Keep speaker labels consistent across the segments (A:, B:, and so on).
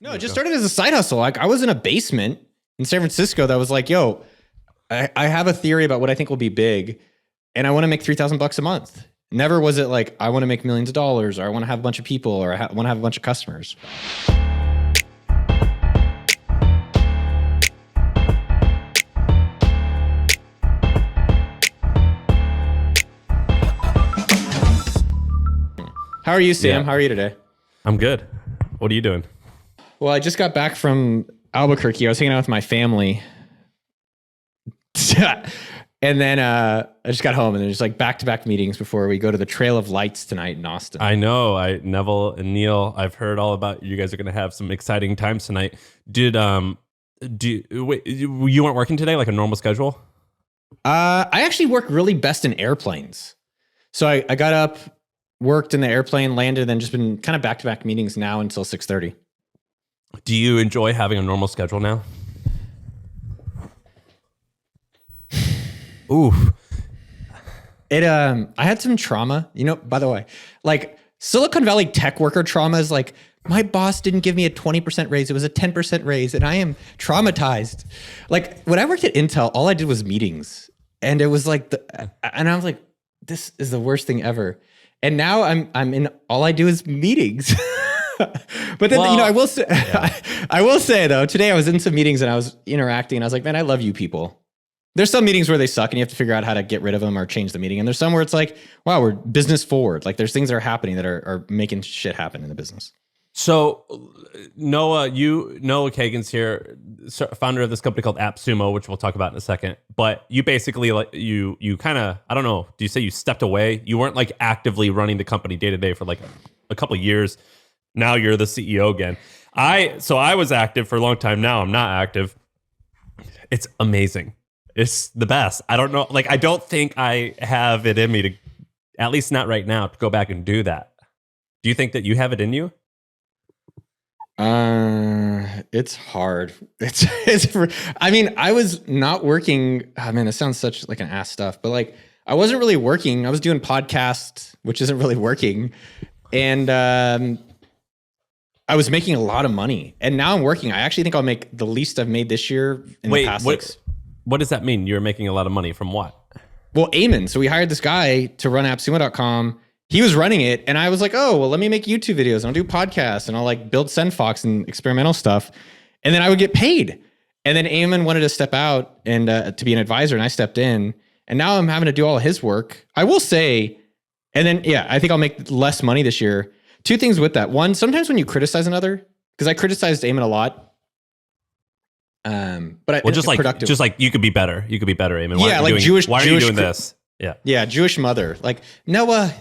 A: No, it just started as a side hustle. Like I was in a basement in San Francisco that was like, yo, I have a theory about what I think will be big and I want to make $3,000 a month. Never was it like, I want to make millions of dollars or I want to have a bunch of people or I want to have a bunch of customers. How are you, Sam?
B: Yeah.
A: How are you today?
B: I'm good. What are you doing?
A: Well, I just got back from Albuquerque. I was hanging out with my family. And then I just got home and there's like back-to-back meetings before we go to the Trail of Lights tonight in Austin.
B: I know. Neville and Neil, I've heard all about you guys are going to have some exciting times tonight. Wait, you weren't working today, like a normal schedule?
A: I actually work really best in airplanes. So I got up, worked in the airplane, landed, then just been kind of back-to-back meetings now until 6:30.
B: Do you enjoy having a normal schedule now? Oof.
A: I had some trauma, by the way, like Silicon Valley tech worker trauma is like, my boss didn't give me a 20% raise. It was a 10% raise and I am traumatized. Like when I worked at Intel, all I did was meetings and it was like, and I was like, this is the worst thing ever. And now I'm in, all I do is meetings. But then, I will say, I will say though, today I was in some meetings and I was interacting and I was like, man, I love you people. There's some meetings where they suck and you have to figure out how to get rid of them or change the meeting. And there's some where it's like, wow, we're business forward. Like there's things that are happening that are making shit happen in the business.
B: So Noah Kagan's here, founder of this company called AppSumo, which we'll talk about in a second. But you basically like you kind of, I don't know, do you say you stepped away? You weren't like actively running the company day to day for like a couple of years. Now you're the CEO again. I was active for a long time. Now I'm not active. It's amazing. It's the best. I don't know. Like, I don't think I have it in me to, at least not right now, to go back and do that. Do you think that you have it in you?
A: It's hard. I mean, I was not working. Oh man, it sounds such like an ass stuff, but like I wasn't really working. I was doing podcasts, which isn't really working. And, I was making a lot of money and now I'm working. I actually think I'll make the least I've made this year in the past.
B: What does that mean? You're making a lot of money from what?
A: Well, Eamon. So we hired this guy to run AppSumo.com. He was running it. And I was like, oh, well, let me make YouTube videos and I'll do podcasts and I'll like build SendFox and experimental stuff. And then I would get paid. And then Eamon wanted to step out and to be an advisor. And I stepped in and now I'm having to do all of his work. I will say, and then, yeah, I think I'll make less money this year. Two things with that. One, sometimes when you criticize another, because I criticized Eamon a lot. But
B: just like you could be better. You could be better, Eamon.
A: Why are you doing
B: this? Yeah.
A: Yeah. Jewish mother. Like, Noah,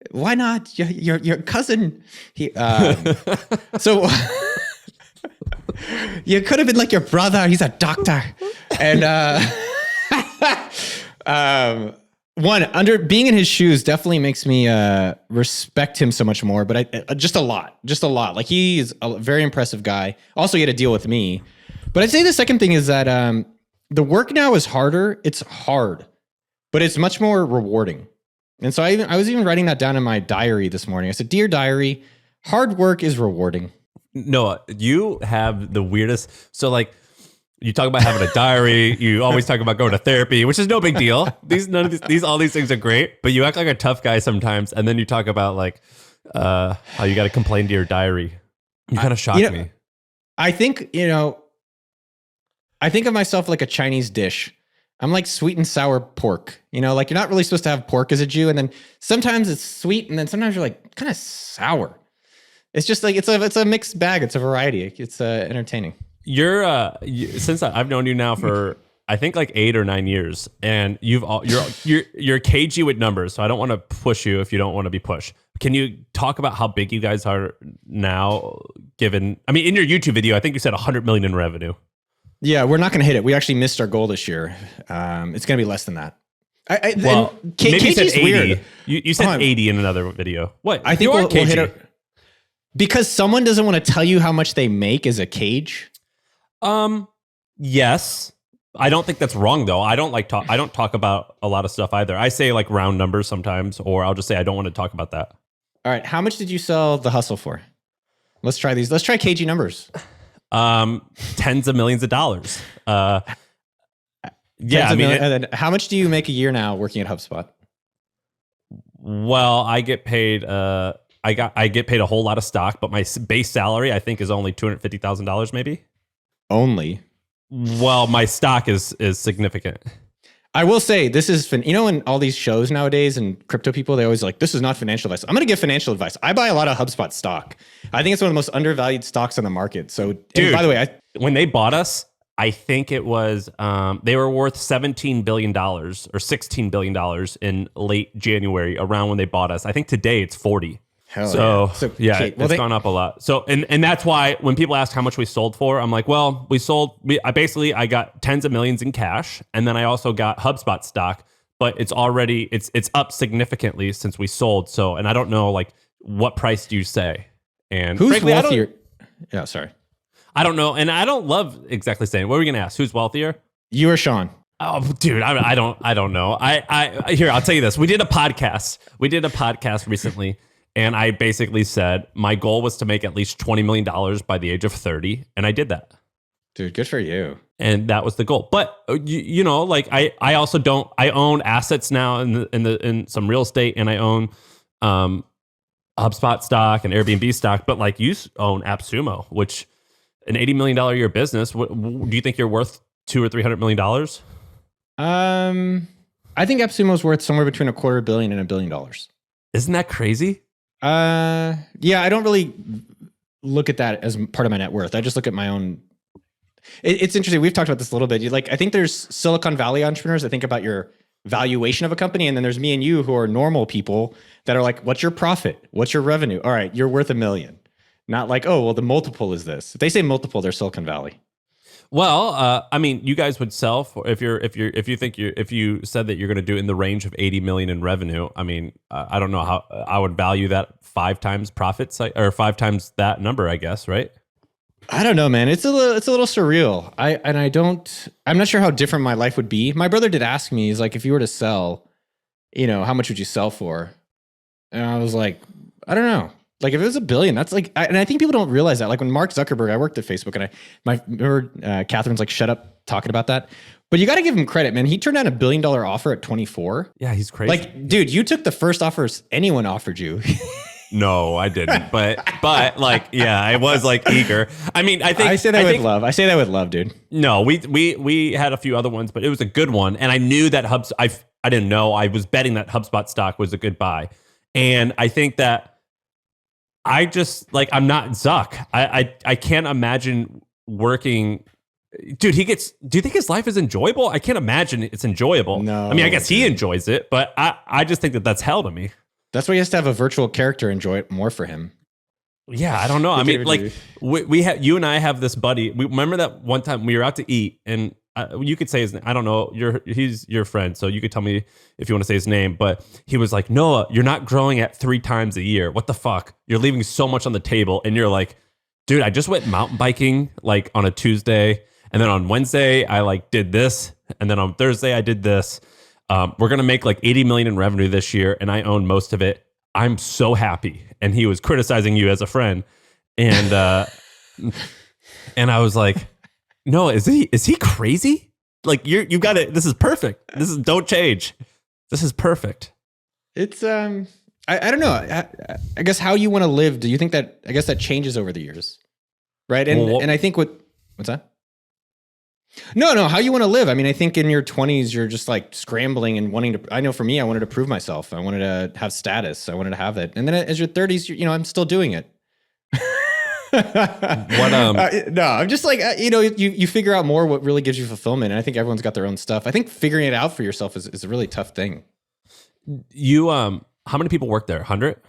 A: why not? Your cousin. So you could have been like your brother. He's a doctor. And, being in his shoes definitely makes me respect him so much more, but just a lot. Like he's a very impressive guy. Also, he had to deal with me. But I'd say the second thing is that the work now is harder. It's hard, but it's much more rewarding. And so I was even writing that down in my diary this morning. I said, "Dear diary, hard work is rewarding."
B: Noah, you have the weirdest. So like, you talk about having a diary. You always talk about going to therapy, which is no big deal. All these things are great, but you act like a tough guy sometimes. And then you talk about like how you got to complain to your diary. You kind of shock me.
A: I think of myself like a Chinese dish. I'm like sweet and sour pork. Like you're not really supposed to have pork as a Jew, and then sometimes it's sweet, and then sometimes you're like kind of sour. It's just like it's a mixed bag. It's a variety. It's entertaining.
B: Since I've known you now for I think like 8 or 9 years, and you're cagey with numbers, so I don't want to push you if you don't want to be pushed. Can you talk about how big you guys are now? In your YouTube video, I think you said 100 million in revenue.
A: Yeah, we're not going to hit it. We actually missed our goal this year. It's going to be less than that.
B: Maybe you said 80. Weird. You said 80 in another video. What?
A: I think we'll hit it because someone doesn't want to tell you how much they make as a cage.
B: Yes. I don't think that's wrong though. I don't talk about a lot of stuff either. I say like round numbers sometimes, or I'll just say I don't want to talk about that.
A: All right. How much did you sell The Hustle for? Let's try these. Let's try KG numbers.
B: Tens of millions of dollars. Yeah,
A: and then how much do you make a year now working at HubSpot?
B: Well, I get paid. I get paid a whole lot of stock, but my base salary I think is only $250,000, maybe.
A: Only.
B: Well, my stock is significant.
A: I will say this is, in all these shows nowadays and crypto people, they always like, this is not financial advice. I'm going to give financial advice. I buy a lot of HubSpot stock. I think it's one of the most undervalued stocks on the market. So, dude, by the way,
B: when they bought us, I think it was, they were worth $17 billion or $16 billion in late January, around when they bought us. I think today it's 40.
A: Hell yeah.
B: It's gone up a lot. So, and that's why when people ask how much we sold for, I'm like, well, I got tens of millions in cash. And then I also got HubSpot stock, but it's up significantly since we sold. So, and I don't know, like, what price do you say? And
A: who's wealthier? Yeah, sorry.
B: I don't know. And I don't love exactly saying, what are we going to ask? Who's wealthier?
A: You or Shaan?
B: Oh, dude, I don't know. Here, I'll tell you this. We did a podcast recently. And I basically said my goal was to make at least $20 million by the age of 30. And I did that.
A: Dude, good for you.
B: And that was the goal. But, like I also I own assets now in some real estate, and I own HubSpot stock and Airbnb stock. But like, you own AppSumo, which an $80 million a year business. Do you think you're worth $200 or $300 million?
A: I think AppSumo is worth somewhere between $250 million and $1 billion.
B: Isn't that crazy?
A: Yeah, I don't really look at that as part of my net worth. I just look at my own. It's interesting. We've talked about this a little bit. I think there's Silicon Valley entrepreneurs that think about your valuation of a company, and then there's me and you who are normal people that are like, what's your profit? What's your revenue? All right, you're worth $1 million. Not like, oh, well, the multiple is this. If they say multiple, they're Silicon Valley.
B: Well, I mean, you guys would sell for if you said that you're going to do in the range of 80 million in revenue. I mean, I don't know how I would value that 5 times profits or 5 times that number, I guess, right?
A: I don't know, man. It's a little surreal. I'm not sure how different my life would be. My brother did ask me, he's like, if you were to sell, how much would you sell for? And I was like, I don't know. Like if it was $1 billion, that's like, and I think people don't realize that. Like when Mark Zuckerberg, I worked at Facebook, and remember Catherine's like, shut up talking about that. But you got to give him credit, man. He turned down $1 billion offer at 24.
B: Yeah, he's crazy.
A: Like, dude, you took the first offers anyone offered you.
B: No, I didn't. But like, yeah, I was like eager. I mean, I say that
A: with love, dude.
B: No, we had a few other ones, but it was a good one, and I knew that I didn't know. I was betting that HubSpot stock was a good buy, and I think that. I just I'm not Zuck. I can't imagine working. Dude, do you think his life is enjoyable? I can't imagine it's enjoyable.
A: No.
B: I mean, I guess he enjoys it, but I just think that that's hell to me.
A: That's why he has to have a virtual character enjoy it more for him.
B: Yeah, I don't know. I mean, like we have, you and I have this buddy. We remember that one time we were out to eat, and you could say his name. I don't know. He's your friend, so you could tell me if you want to say his name. But he was like, Noah, you're not growing at 3 times a year. What the fuck? You're leaving so much on the table. And you're like, dude, I just went mountain biking like on a Tuesday, and then on Wednesday I like did this, and then on Thursday I did this. We're gonna make like 80 million in revenue this year, and I own most of it. I'm so happy. And he was criticizing you as a friend, and and I was like, no, is he crazy? Like you got it. This is perfect. Don't change. This is perfect.
A: It's I don't know. I guess how you want to live. Do you think that? I guess that changes over the years, right? And and I think what's that? No. How you want to live? I mean, I think in your 20s you're just like scrambling and wanting to. I know for me, I wanted to prove myself. I wanted to have status. I wanted to have that. And then as your 30s, I'm still doing it. No, I'm just like you figure out more what really gives you fulfillment, and I think everyone's got their own stuff. I think figuring it out for yourself is a really tough thing.
B: You how many people work there? 100?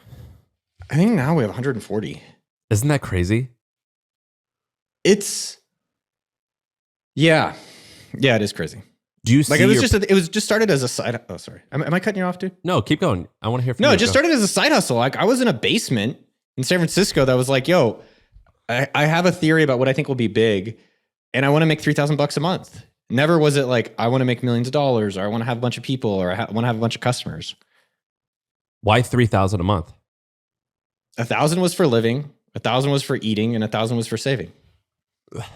A: I think now we have 140.
B: Isn't that crazy?
A: It is crazy.
B: Do you see
A: it was just started as a side. Oh, sorry. Am I cutting you off, dude?
B: No, keep going. I want to hear from you.
A: No, it just started as a side hustle. Like I was in a basement in San Francisco that was like, yo, I have a theory about what I think will be big, and I want to make $3,000 a month. Never was it like, I want to make millions of dollars, or I want to have a bunch of people, or I want to have a bunch of customers.
B: Why $3,000 a month?
A: 1,000 was for living. 1,000 was for eating and 1,000 was for saving.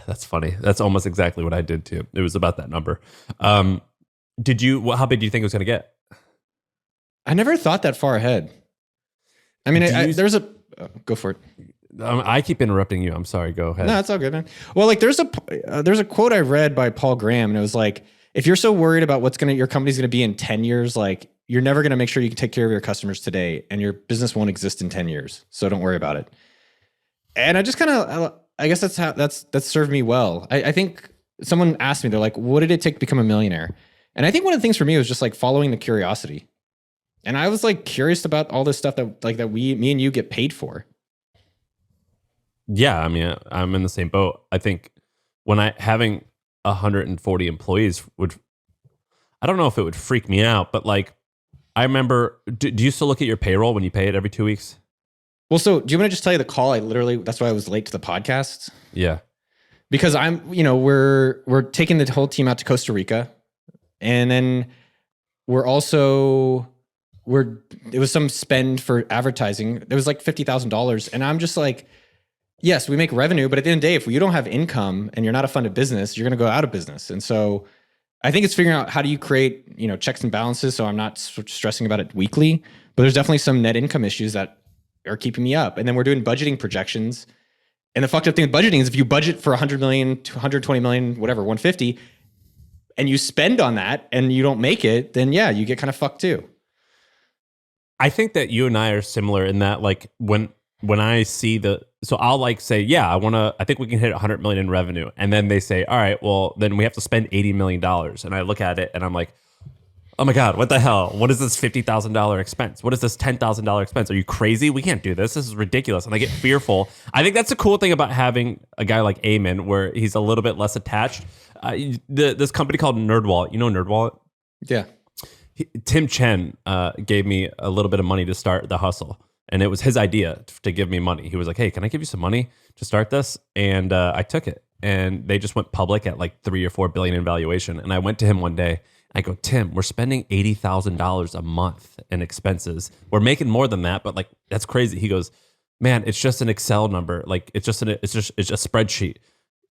B: That's funny. That's almost exactly what I did too. It was about that number. How big do you think it was going to get?
A: I never thought that far ahead. I mean, go for it.
B: I keep interrupting you. I'm sorry. Go ahead.
A: No, it's all good, man. Well, like there's a quote I read by Paul Graham, and it was like, if you're so worried about your company's going to be in 10 years, like you're never going to make sure you can take care of your customers today, and your business won't exist in 10 years. So don't worry about it. And I just I guess that's served me well. I think someone asked me, they're like, what did it take to become a millionaire? And I think one of the things for me was just like following the curiosity. And I was like curious about all this stuff that me and you get paid for.
B: Yeah, I mean, I'm in the same boat. I think when having 140 employees I don't know if it would freak me out, but like, I remember, do you still look at your payroll when you pay it every 2 weeks?
A: Well, so do you want to just tell you the call? That's why I was late to the podcast.
B: Yeah.
A: Because we're taking the whole team out to Costa Rica, and then it was some spend for advertising. It was like $50,000. And I'm just like, yes, we make revenue, but at the end of the day, if you don't have income and you're not a funded business, you're going to go out of business. And so I think it's figuring out how do you create, checks and balances. So I'm not stressing about it weekly, but there's definitely some net income issues that are keeping me up. And then we're doing budgeting projections. And the fucked up thing with budgeting is if you budget for 100 million, 120 million, whatever, 150, and you spend on that and you don't make it, then yeah, you get kind of fucked too.
B: I think that you and I are similar in that, like, when I see so I'll like say, yeah, I think we can hit 100 million in revenue. And then they say, all right, well, then we have to spend $80 million. And I look at it and I'm like, oh my God, what the hell? What is this $50,000 expense? What is this $10,000 expense? Are you crazy? We can't do this. This is ridiculous. And I get fearful. I think that's the cool thing about having a guy like Eamon, where he's a little bit less attached. This company called NerdWallet, NerdWallet?
A: Yeah.
B: Tim Chen gave me a little bit of money to start the hustle. And it was his idea to give me money. He was like, hey, can I give you some money to start this? And I took it. And they just went public at like 3 or 4 billion in valuation. And I went to him one day. I go, Tim, we're spending $80,000 a month in expenses. We're making more than that, but like, that's crazy. He goes, man, it's just an Excel number. Like, it's just a spreadsheet.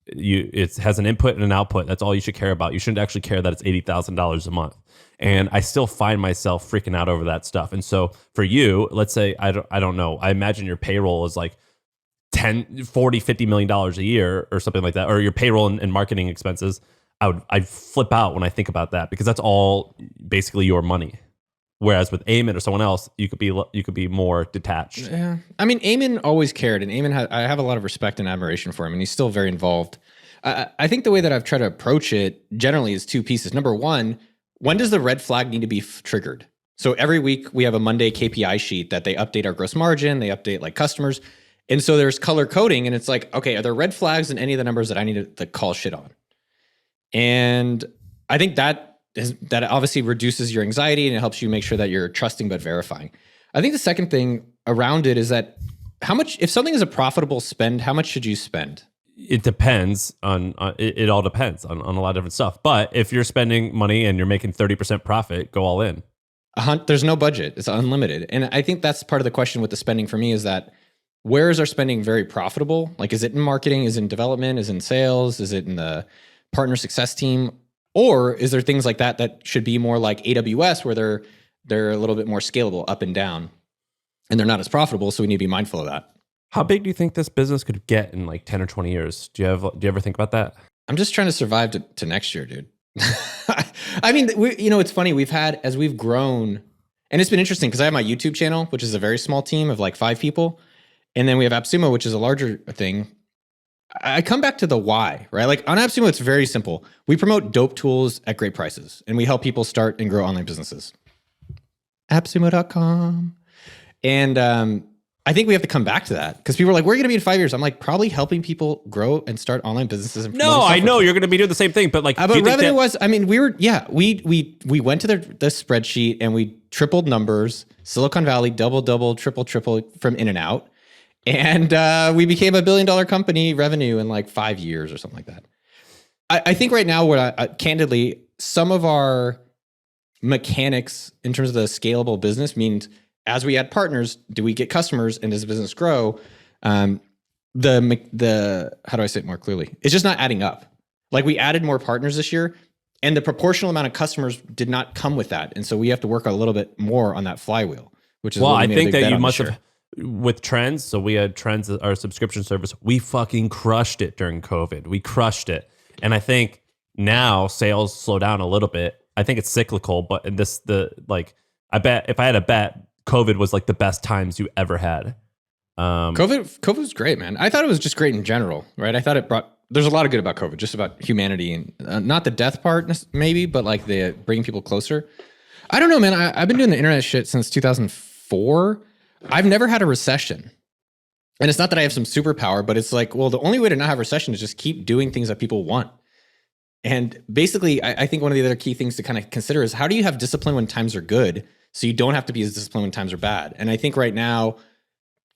B: It has an input and an output. That's all you should care about. You shouldn't actually care that it's $80,000 a month. And I still find myself freaking out over that stuff. And so for you, let's say, I don't know, I imagine your payroll is like 10, 40, $50 million a year or something like that, or your payroll and marketing expenses. I'd flip out when I think about that, because that's all basically your money. Whereas with Eamon or someone else, you could be more detached.
A: Yeah, I mean, Eamon always cared, and Eamon I have a lot of respect and admiration for him, and he's still very involved. I think the way that I've tried to approach it generally is 2 pieces. Number one, when does the red flag need to be triggered? So every week we have a Monday KPI sheet that they update our gross margin, they update like customers, and so there's color coding, and it's like, okay, are there red flags in any of the numbers that I need to call shit on? And I think that obviously reduces your anxiety, and it helps you make sure that you're trusting but verifying. I think the second thing around it is that if something is a profitable spend, how much should you spend?
B: It depends on it all depends on a lot of different stuff. But if you're spending money and you're making 30% profit, go all in.
A: There's no budget. It's unlimited. And I think that's part of the question with the spending for me, is that where is our spending very profitable? Like, is it in marketing? Is it in development? Is it in sales? Is it in the partner success team? Or is there things like that should be more like AWS, where they're a little bit more scalable up and down, and they're not as profitable? So we need to be mindful of that.
B: How big do you think this business could get in like 10 or 20 years? Do you ever think about that?
A: I'm just trying to survive to next year, dude. I mean, it's funny. As we've grown, and it's been interesting because I have my YouTube channel, which is a very small team of like 5 people. And then we have AppSumo, which is a larger thing. I come back to the why, right? Like on AppSumo, it's very simple. We promote dope tools at great prices, and we help people start and grow online businesses. AppSumo.com. And I think we have to come back to that, because people are like, "Where are you going to be in 5 years?" I'm like, probably helping people grow and start online businesses. And
B: no, I know you're going to be doing the same thing, but like,
A: but revenue was. I mean, we went to the spreadsheet and we tripled numbers. Silicon Valley, double, triple from in and out. And we became $1 billion company revenue in like 5 years or something like that. I think right now, candidly, some of our mechanics in terms of the scalable business means as we add partners, do we get customers, and does the business grow? the how do I say it more clearly? It's just not adding up. Like we added more partners this year, and the proportional amount of customers did not come with that, and so we have to work a little bit more on that flywheel. Which is
B: well,
A: what we
B: I
A: made a
B: think
A: big
B: that
A: bet
B: you
A: on
B: must
A: this
B: have
A: year.
B: with Trends. So we had Trends, our subscription service. We fucking crushed it during COVID. We crushed it, and I think now sales slow down a little bit. I think it's cyclical, but in I bet if I had a bet, COVID was like the best times you ever had.
A: COVID was great, man. I thought it was just great in general, right? I thought it brought. There's a lot of good about COVID, just about humanity and not the death part maybe, but like the bringing people closer. I don't know, man. I've been doing the internet shit since 2004. I've never had a recession. And it's not that I have some superpower, but it's like, well, the only way to not have a recession is just keep doing things that people want. And basically, I think one of the other key things to kind of consider is how do you have discipline when times are good so you don't have to be as disciplined when times are bad? And I think right now,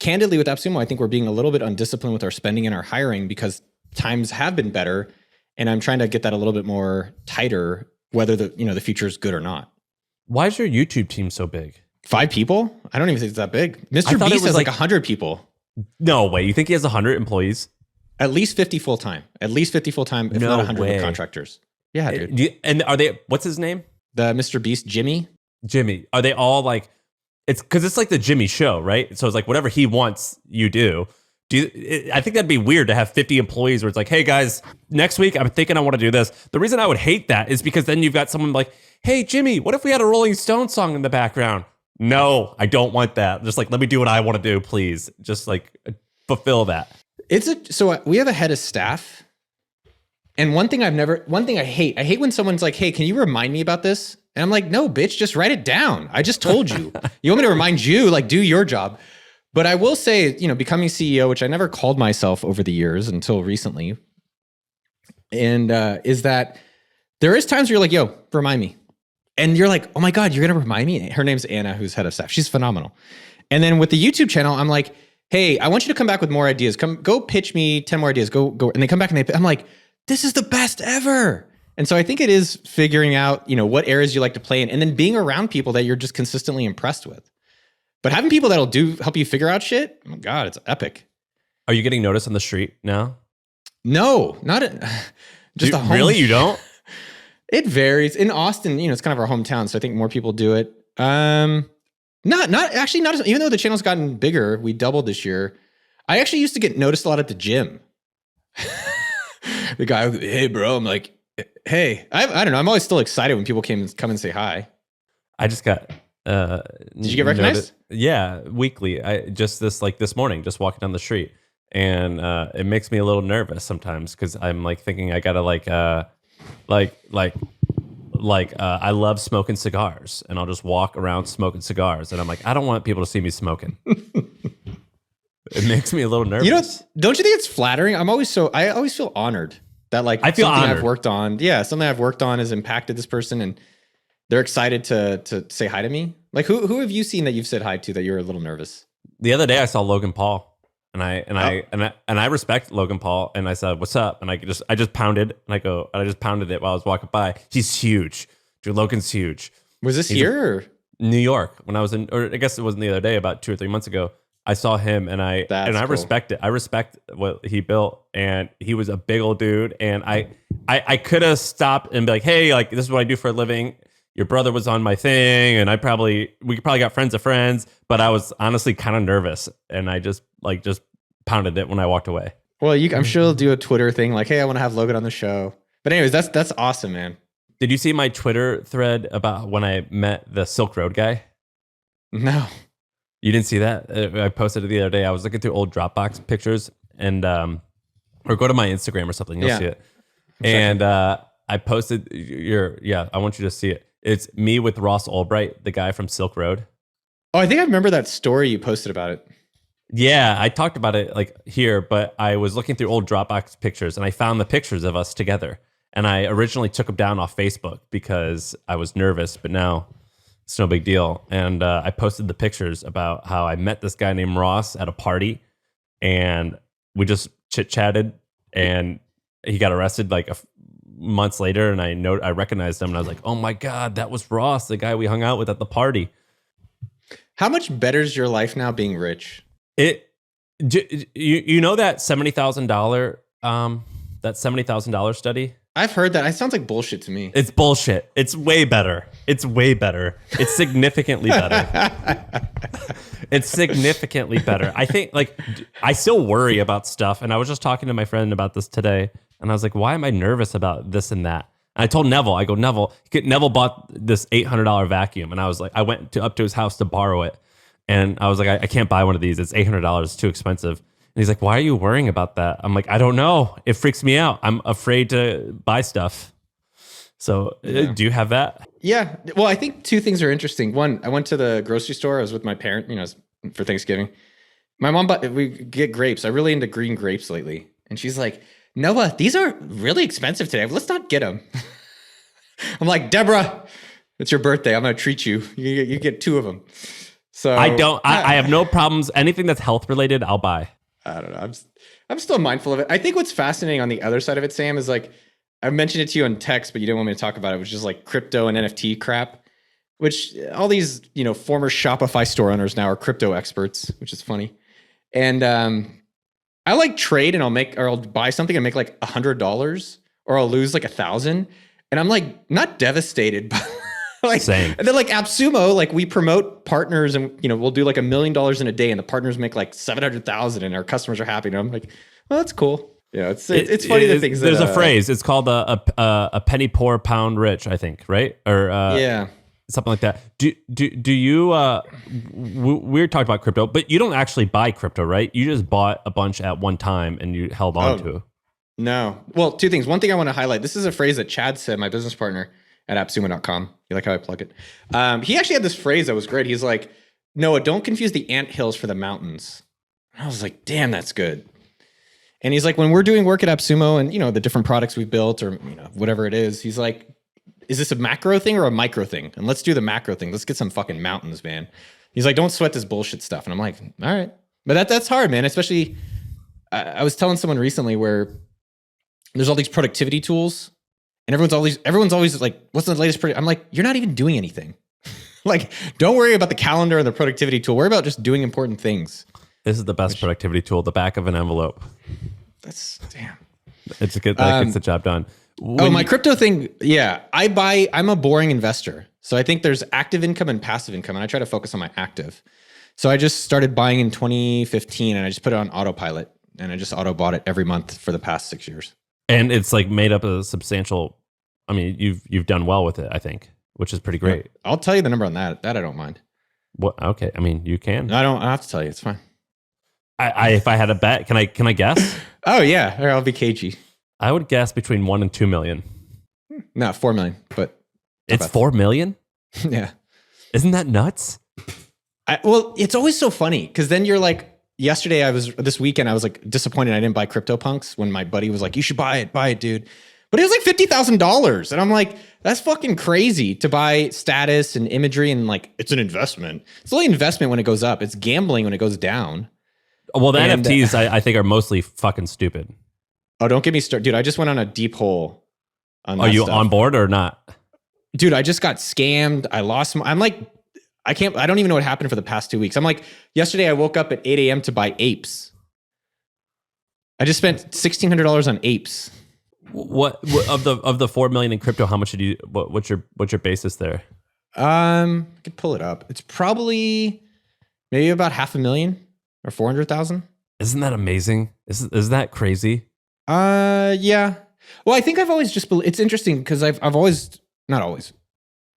A: candidly with AppSumo, I think we're being a little bit undisciplined with our spending and our hiring because times have been better. And I'm trying to get that a little bit more tighter, whether the future is good or not.
B: Why is your YouTube team so big?
A: 5 people? I don't even think it's that big. Mr. Beast has like 100 people.
B: No way. You think he has 100 employees?
A: At least 50 full time. At least 50 full time, if not 100 with contractors. Yeah, dude.
B: And are they? What's his name?
A: The Mr. Beast, Jimmy.
B: Jimmy. Are they all like? It's because it's like the Jimmy Show, right? So it's like whatever he wants, you do. I think that'd be weird to have 50 employees where it's like, hey guys, next week I'm thinking I want to do this. The reason I would hate that is because then you've got someone like, hey Jimmy, what if we had a Rolling Stone song in the background? No, I don't want that. Just like, let me do what I want to do, please. Just like fulfill that.
A: So we have a head of staff. And one thing I hate when someone's like, hey, can you remind me about this? And I'm like, no, bitch, just write it down. I just told you. You want me to remind you, like, do your job. But I will say, becoming CEO, which I never called myself over the years until recently, and is that there is times where you're like, yo, remind me. And you're like, oh my God, you're going to remind me? Her name's Anna, who's head of staff. She's phenomenal. And then with the YouTube channel, I'm like, hey, I want you to come back with more ideas. Go pitch me 10 more ideas. Go. And they come back and I'm like, this is the best ever. And so I think it is figuring out, what areas you like to play in and then being around people that you're just consistently impressed with. But having people that'll help you figure out shit, oh my God, it's epic.
B: Are you getting noticed on the street now?
A: No, just a home.
B: Really? You don't?
A: It varies. In Austin, it's kind of our hometown, so I think more people do it. Not even though the channel's gotten bigger, we doubled this year. I actually used to get noticed a lot at the gym. The guy, hey bro, I'm like, hey, I don't know. I'm always still excited when people come and say hi.
B: I just got.
A: Did you get recognized?
B: Yeah, weekly. I just this morning, just walking down the street, and it makes me a little nervous sometimes because I'm like thinking I gotta I love smoking cigars, and I'll just walk around smoking cigars, and I'm like, I don't want people to see me smoking. It makes me a little nervous.
A: Don't you think it's flattering? I always feel honored that I feel something honored. I've worked on. Yeah, something I've worked on has impacted this person, and they're excited to say hi to me. Like who have you seen that you've said hi to that you're a little nervous?
B: The other day I saw Logan Paul. And I respect Logan Paul, and I said, "What's up?" And I just pounded, and I just pounded it while I was walking by. He's huge, dude. Logan's huge.
A: Was this here? Or?
B: New York when I was in, or I guess it wasn't the other day, about 2 or 3 months ago. I saw him, and I
A: cool.
B: respect it. I respect what he built, and he was a big old dude. And I could have stopped and be like, "Hey, like this is what I do for a living." Your brother was on my thing, and we probably got friends of friends, but I was honestly kind of nervous, and I just pounded it when I walked away.
A: Well, I'm sure you'll do a Twitter thing like, hey, I want to have Logan on the show. But anyways, that's awesome, man.
B: Did you see my Twitter thread about when I met the Silk Road guy?
A: No.
B: You didn't see that? I posted it the other day. I was looking through old Dropbox pictures, and or go to my Instagram or something. You'll see it. And I posted I want you to see it. It's me with Ross Albright, the guy from Silk Road.
A: Oh, I think I remember that story you posted about it.
B: Yeah, I talked about it here, but I was looking through old Dropbox pictures and I found the pictures of us together. And I originally took them down off Facebook because I was nervous, but now it's no big deal. And I posted the pictures about how I met this guy named Ross at a party, and we just chit-chatted, and he got arrested months later, and I recognized him, and I was like, oh my God, that was Ross, the guy we hung out with at the party.
A: How much better is your life now being rich?
B: You know that $70,000 study?
A: I've heard that. It sounds like bullshit to me.
B: It's bullshit. It's way better. It's way better. It's significantly better. It's significantly better. I think, like, I still worry about stuff. And I was just talking to my friend about this today. And I was like, why am I nervous about this and that? And I told Neville, I go, Neville bought this $800 vacuum. And I was like, I went up to his house to borrow it. And I was like, I can't buy one of these. It's $800. It's too expensive. And he's like, why are you worrying about that? I'm like, I don't know. It freaks me out. I'm afraid to buy stuff. So do you have that?
A: Yeah. Well, I think two things are interesting. One, I went to the grocery store. I was with my parent, for Thanksgiving. My mom we get grapes. I'm really into green grapes lately. And she's like, Noah, these are really expensive today. Let's not get them. I'm like, Deborah, it's your birthday. I'm going to treat you. You get 2 of them. So
B: I have no problems. Anything that's health related, I'll buy.
A: I don't know. I'm still mindful of it. I think what's fascinating on the other side of it, Sam, is like, I mentioned it to you on text, but you didn't want me to talk about it, which is like crypto and NFT crap, which all these, former Shopify store owners now are crypto experts, which is funny. And I like trade and I'll buy something and make like $100 or I'll lose like 1,000. And I'm like, not devastated, but like,
B: same.
A: And then like AppSumo, like we promote partners and, we'll do like $1 million in a day and the partners make like 700,000 and our customers are happy. And I'm like, well, that's cool. It's funny the things
B: there's a phrase. It's called a penny poor, pound rich, I think, right? Or
A: yeah,
B: something like that. Do you? We're talking about crypto, but you don't actually buy crypto, right? You just bought a bunch at one time and you held on to.
A: No. Well, 2 things. One thing I want to highlight. This is a phrase that Chad said, my business partner at AppSumo.com. You like how I plug it? He actually had this phrase that was great. He's like, Noah, don't confuse the anthills for the mountains. And I was like, damn, that's good. And he's like, when we're doing work at AppSumo and, the different products we've built or, whatever it is, he's like, is this a macro thing or a micro thing? And let's do the macro thing. Let's get some fucking mountains, man. He's like, don't sweat this bullshit stuff. And I'm like, all right. But that's hard, man. Especially, I was telling someone recently where there's all these productivity tools and everyone's always like, what's the latest? I'm like, you're not even doing anything. Like, don't worry about the calendar and the productivity tool. Worry about just doing important things.
B: This is the best productivity tool, the back of an envelope.
A: That's damn.
B: It's a good, that gets the job done.
A: My crypto thing. Yeah. I'm a boring investor. So I think there's active income and passive income. And I try to focus on my active. So I just started buying in 2015 and I just put it on autopilot and I just auto bought it every month for the past 6 years.
B: And it's like made up a substantial, I mean, you've done well with it, I think, which is pretty great.
A: I'll tell you the number on that. That I don't mind.
B: What? Okay. I mean, you can.
A: I have to tell you. It's fine.
B: If I had a bet, can I guess?
A: Oh yeah. I'll be cagey.
B: I would guess between 1 and 2 million.
A: No, 4 million, but
B: it's 4 million?
A: Yeah.
B: Isn't that nuts?
A: Well, it's always so funny because then you're like, this weekend I was like disappointed I didn't buy CryptoPunks when my buddy was like, you should buy it, dude. But it was like $50,000. And I'm like, that's fucking crazy to buy status and imagery and like, it's an investment. It's only investment when it goes up. It's gambling when it goes down.
B: Well, the NFTs I think are mostly fucking stupid.
A: Oh, don't get me started. Dude, I just went on a deep hole.
B: Are you on board or not?
A: Dude, I just got scammed. I'm like, I don't even know what happened for the past 2 weeks. I'm like, yesterday I woke up at 8 a.m. to buy apes. I just spent $1,600 on apes.
B: What of the 4 million in crypto, how much did you, what's your basis there?
A: I could pull it up. It's probably maybe about 500,000 or 400,000.
B: Isn't that amazing? Is that crazy?
A: Yeah. Well, I think I've always it's interesting because I've always, not always.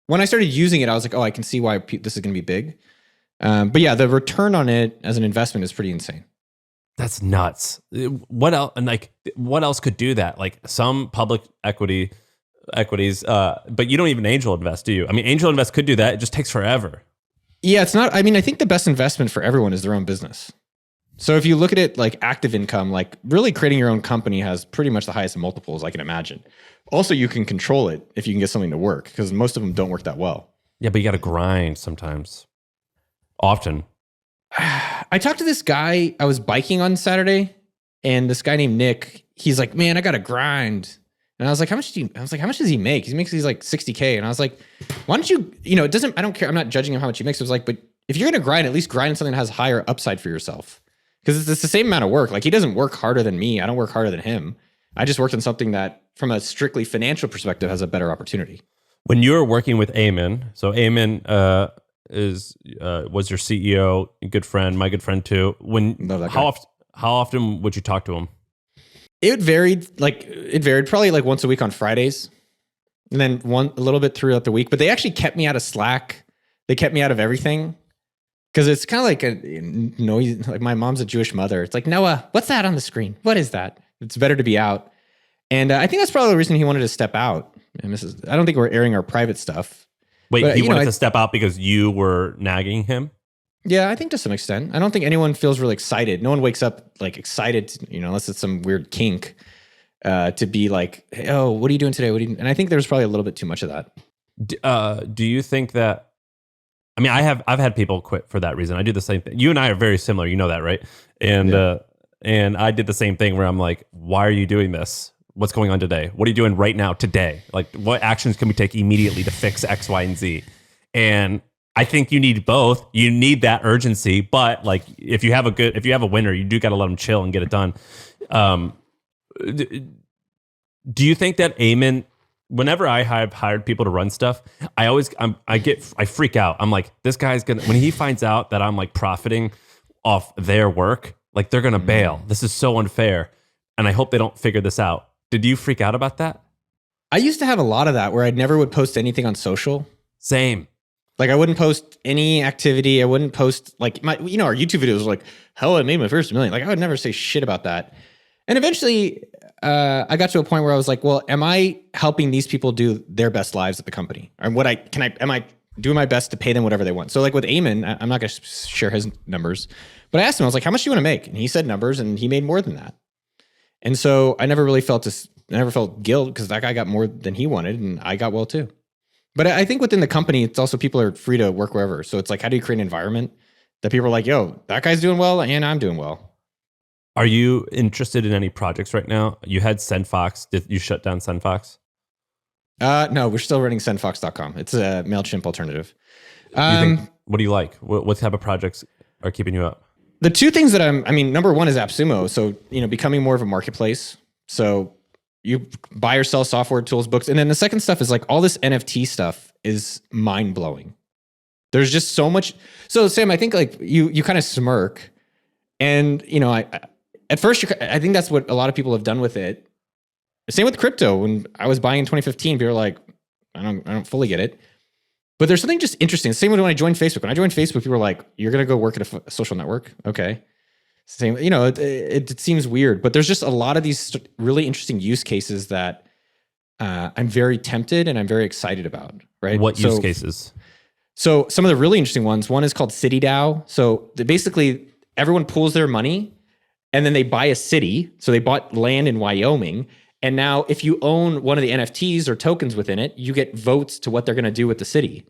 A: When I started using it, I was like, oh, I can see why this is going to be big. But yeah, the return on it as an investment is pretty insane.
B: That's nuts. What else? And like, what else could do that? Like some public equities, but you don't even angel invest, do you? I mean, angel invest could do that. It just takes forever.
A: Yeah, it's not. I mean, I think the best investment for everyone is their own business. So if you look at it like active income, like really creating your own company has pretty much the highest multiples I can imagine. Also, you can control it if you can get something to work because most of them don't work that well.
B: Yeah, but you got to grind sometimes. Often.
A: I talked to this guy. I was biking on Saturday, and this guy named Nick. He's like, "Man, I got to grind." And I was like, "How much does he make?" He makes these like $60K, and I was like, "Why don't you? It doesn't. I don't care. I'm not judging him how much he makes." It was like, but if you're gonna grind, at least grind something that has higher upside for yourself. Because it's the same amount of work. Like he doesn't work harder than me. I don't work harder than him. I just worked on something that from a strictly financial perspective has a better opportunity.
B: When you were working with Eamon, so Eamon was your CEO, good friend, my good friend too. How often would you talk to him?
A: It varied probably like once a week on Fridays, and then a little bit throughout the week. But they actually kept me out of Slack. They kept me out of everything because it's kind of like a noise. Like my mom's a Jewish mother. It's like, Noah, what's that on the screen? What is that? It's better to be out. And I think that's probably the reason he wanted to step out. And I don't think we're airing our private stuff.
B: Wait, but, he wanted to step out because you were nagging him?
A: Yeah, I think to some extent. I don't think anyone feels really excited. No one wakes up like excited, unless it's some weird kink, to be like, hey, oh, what are you doing today? And I think there's probably a little bit too much of that.
B: Do you think that? I mean, I've had people quit for that reason. I do the same thing. You and I are very similar. You know that, right? And and I did the same thing where I'm like, why are you doing this? What's going on today? What are you doing right now today? Like, what actions can we take immediately to fix X, Y, and Z? And I think you need both. You need that urgency, but like if you have a winner, you do got to let them chill and get it done. Do you think that Eamon, whenever I have hired people to run stuff, I freak out. I'm like, this guy's when he finds out that I'm like profiting off their work, like they're gonna bail. This is so unfair, and I hope they don't figure this out. Did you freak out about that?
A: I used to have a lot of that where I never would post anything on social.
B: Same.
A: Like I wouldn't post any activity. I wouldn't post like our YouTube videos were like, how I made my first million. Like I would never say shit about that. And eventually I got to a point where I was like, well, am I helping these people do their best lives at the company? Or am I doing my best to pay them whatever they want? So like with Eamon, I'm not going to share his numbers, but I asked him, I was like, how much do you want to make? And he said numbers and he made more than that. And so I never really felt guilt because that guy got more than he wanted and I got well too. But I think within the company, it's also people are free to work wherever. So it's like, how do you create an environment that people are like, yo, that guy's doing well and I'm doing well.
B: Are you interested in any projects right now? You had SendFox. Did you shut down SendFox?
A: No, we're still running sendfox.com. It's a MailChimp alternative.
B: What do you like? What type of projects are keeping you up?
A: The two things that number one is AppSumo. So, becoming more of a marketplace. So you buy or sell software, tools, books. And then the second stuff is like all this NFT stuff is mind blowing. There's just so much. So Sam, I think like you kind of smirk and, at first I think that's what a lot of people have done with it. Same with crypto. When I was buying in 2015, people were like, I don't fully get it. But there's something just interesting. Same with when I joined Facebook. When I joined Facebook, people were like, you're going to go work at a social network? Okay. Same, it seems weird, but there's just a lot of these really interesting use cases that I'm very tempted and I'm very excited about, right?
B: What use cases?
A: So some of the really interesting ones, one is called CityDAO. So basically everyone pools their money and then they buy a city. So they bought land in Wyoming. And now if you own one of the NFTs or tokens within it, you get votes to what they're going to do with the city.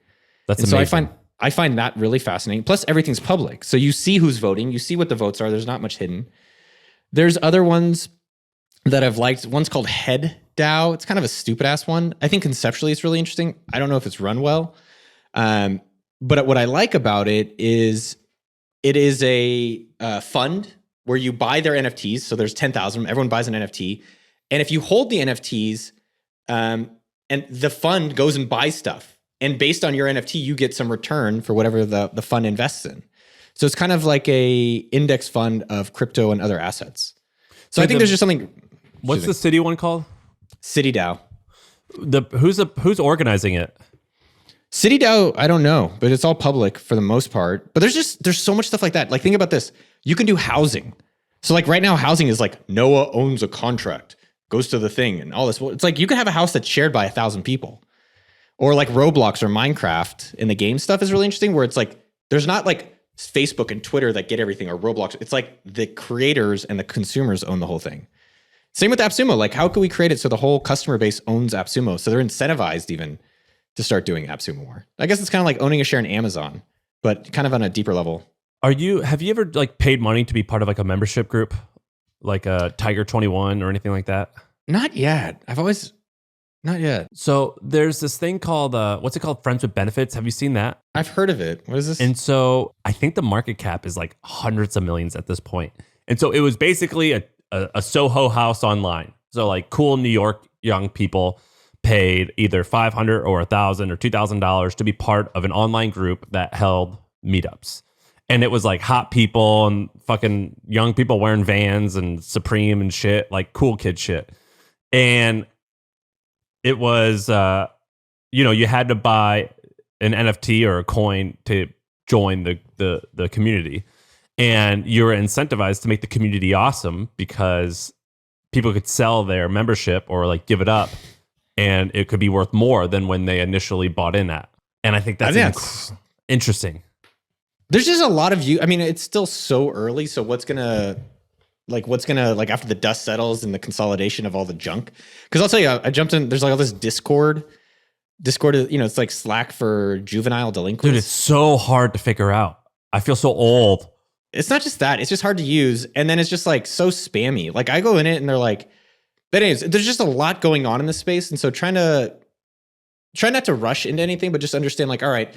B: That's amazing.
A: So I find that really fascinating. Plus everything's public. So you see who's voting, you see what the votes are. There's not much hidden. There's other ones that I've liked. One's called Head DAO. It's kind of a stupid ass one. I think conceptually it's really interesting. I don't know if it's run well. But what I like about it is a fund where you buy their NFTs. So there's 10,000, everyone buys an NFT. And if you hold the NFTs, and the fund goes and buys stuff, and based on your NFT, you get some return for whatever the fund invests in. So it's kind of like a index fund of crypto and other assets. So I think there's just something.
B: What's the city one called?
A: CityDAO.
B: Who's organizing it?
A: CityDAO, I don't know, but it's all public for the most part. But there's so much stuff like that. Like think about this. You can do housing. So like right now, housing is like Noah owns a contract, goes to the thing and all this. Well, it's like you can have a house that's shared by 1,000 people. Or like Roblox or Minecraft in the game stuff is really interesting where it's like, there's not like Facebook and Twitter that get everything or Roblox. It's like the creators and the consumers own the whole thing. Same with AppSumo. Like how can we create it so the whole customer base owns AppSumo? So they're incentivized even to start doing AppSumo more. I guess it's kind of like owning a share in Amazon, but kind of on a deeper level. Have
B: you ever like paid money to be part of like a membership group, like a Tiger 21 or anything like that?
A: Not yet. Not yet.
B: So there's this thing called, what's it called? Friends with Benefits. Have you seen that?
A: I've heard of it. What is this?
B: And so I think the market cap is like hundreds of millions at this point. And so it was basically a Soho house online. So like cool New York young people paid either $500 or $1,000 or $2,000 to be part of an online group that held meetups. And it was like hot people and fucking young people wearing Vans and Supreme and shit, like cool kid shit. And it was, you had to buy an NFT or a coin to join the community. And you were incentivized to make the community awesome because people could sell their membership or like give it up, and it could be worth more than when they initially bought in at. And I think that's interesting.
A: There's just a lot of I mean, it's still so early. So what's gonna after the dust settles and the consolidation of all the junk? Because I'll tell you, I jumped in. There's like all this Discord. It's like Slack for juvenile delinquents.
B: Dude, it's so hard to figure out. I feel so old.
A: It's not just that; it's just hard to use, and then it's just like so spammy. Like I go in it, and they're like, but anyways, there's just a lot going on in this space, and so try not to rush into anything, but just understand like, all right.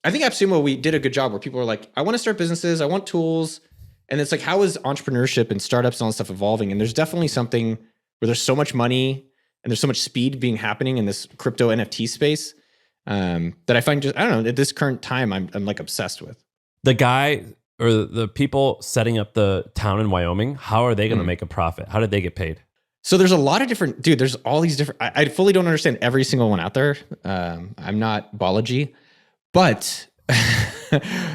A: I think AppSumo, we did a good job where people are like, I want to start businesses, I want tools. And it's like, how is entrepreneurship and startups and all this stuff evolving? And there's definitely something where there's so much money and there's so much speed being happening in this crypto NFT space that I find just, I don't know, at this current time, I'm like obsessed with.
B: The guy or the people setting up the town in Wyoming, how are they going to make a profit? How did they get paid?
A: So there's a lot of different, there's all these different, I fully don't understand every single one out there. I'm not Balaji. But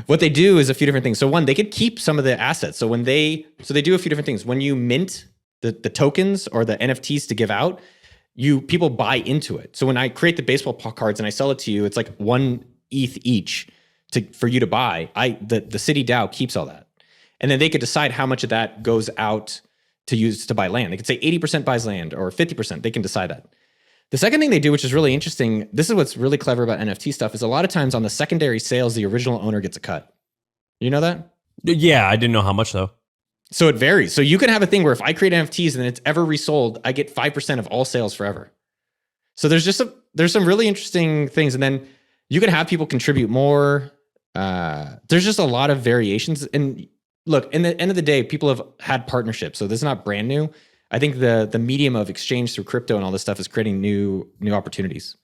A: what they do is a few different things. So one, they could keep some of the assets. So they do a few different things. When you mint the tokens or the NFTs to give out, people buy into it. So when I create the baseball cards and I sell it to you, it's like 1 ETH each for you to buy. The city DAO keeps all that. And then they could decide how much of that goes out to use to buy land. They could say 80% buys land or 50%. They can decide that. The second thing they do, which is really interesting, this is what's really clever about NFT stuff, is a lot of times on the secondary sales, the original owner gets a cut. You know that?
B: Yeah, I didn't know how much though.
A: So it varies. So you can have a thing where if I create NFTs and it's ever resold, I get 5% of all sales forever. So there's some really interesting things. And then you can have people contribute more. There's just a lot of variations. And look, in the end of the day, people have had partnerships. So this is not brand new. I think the medium of exchange through crypto and all this stuff is creating new opportunities.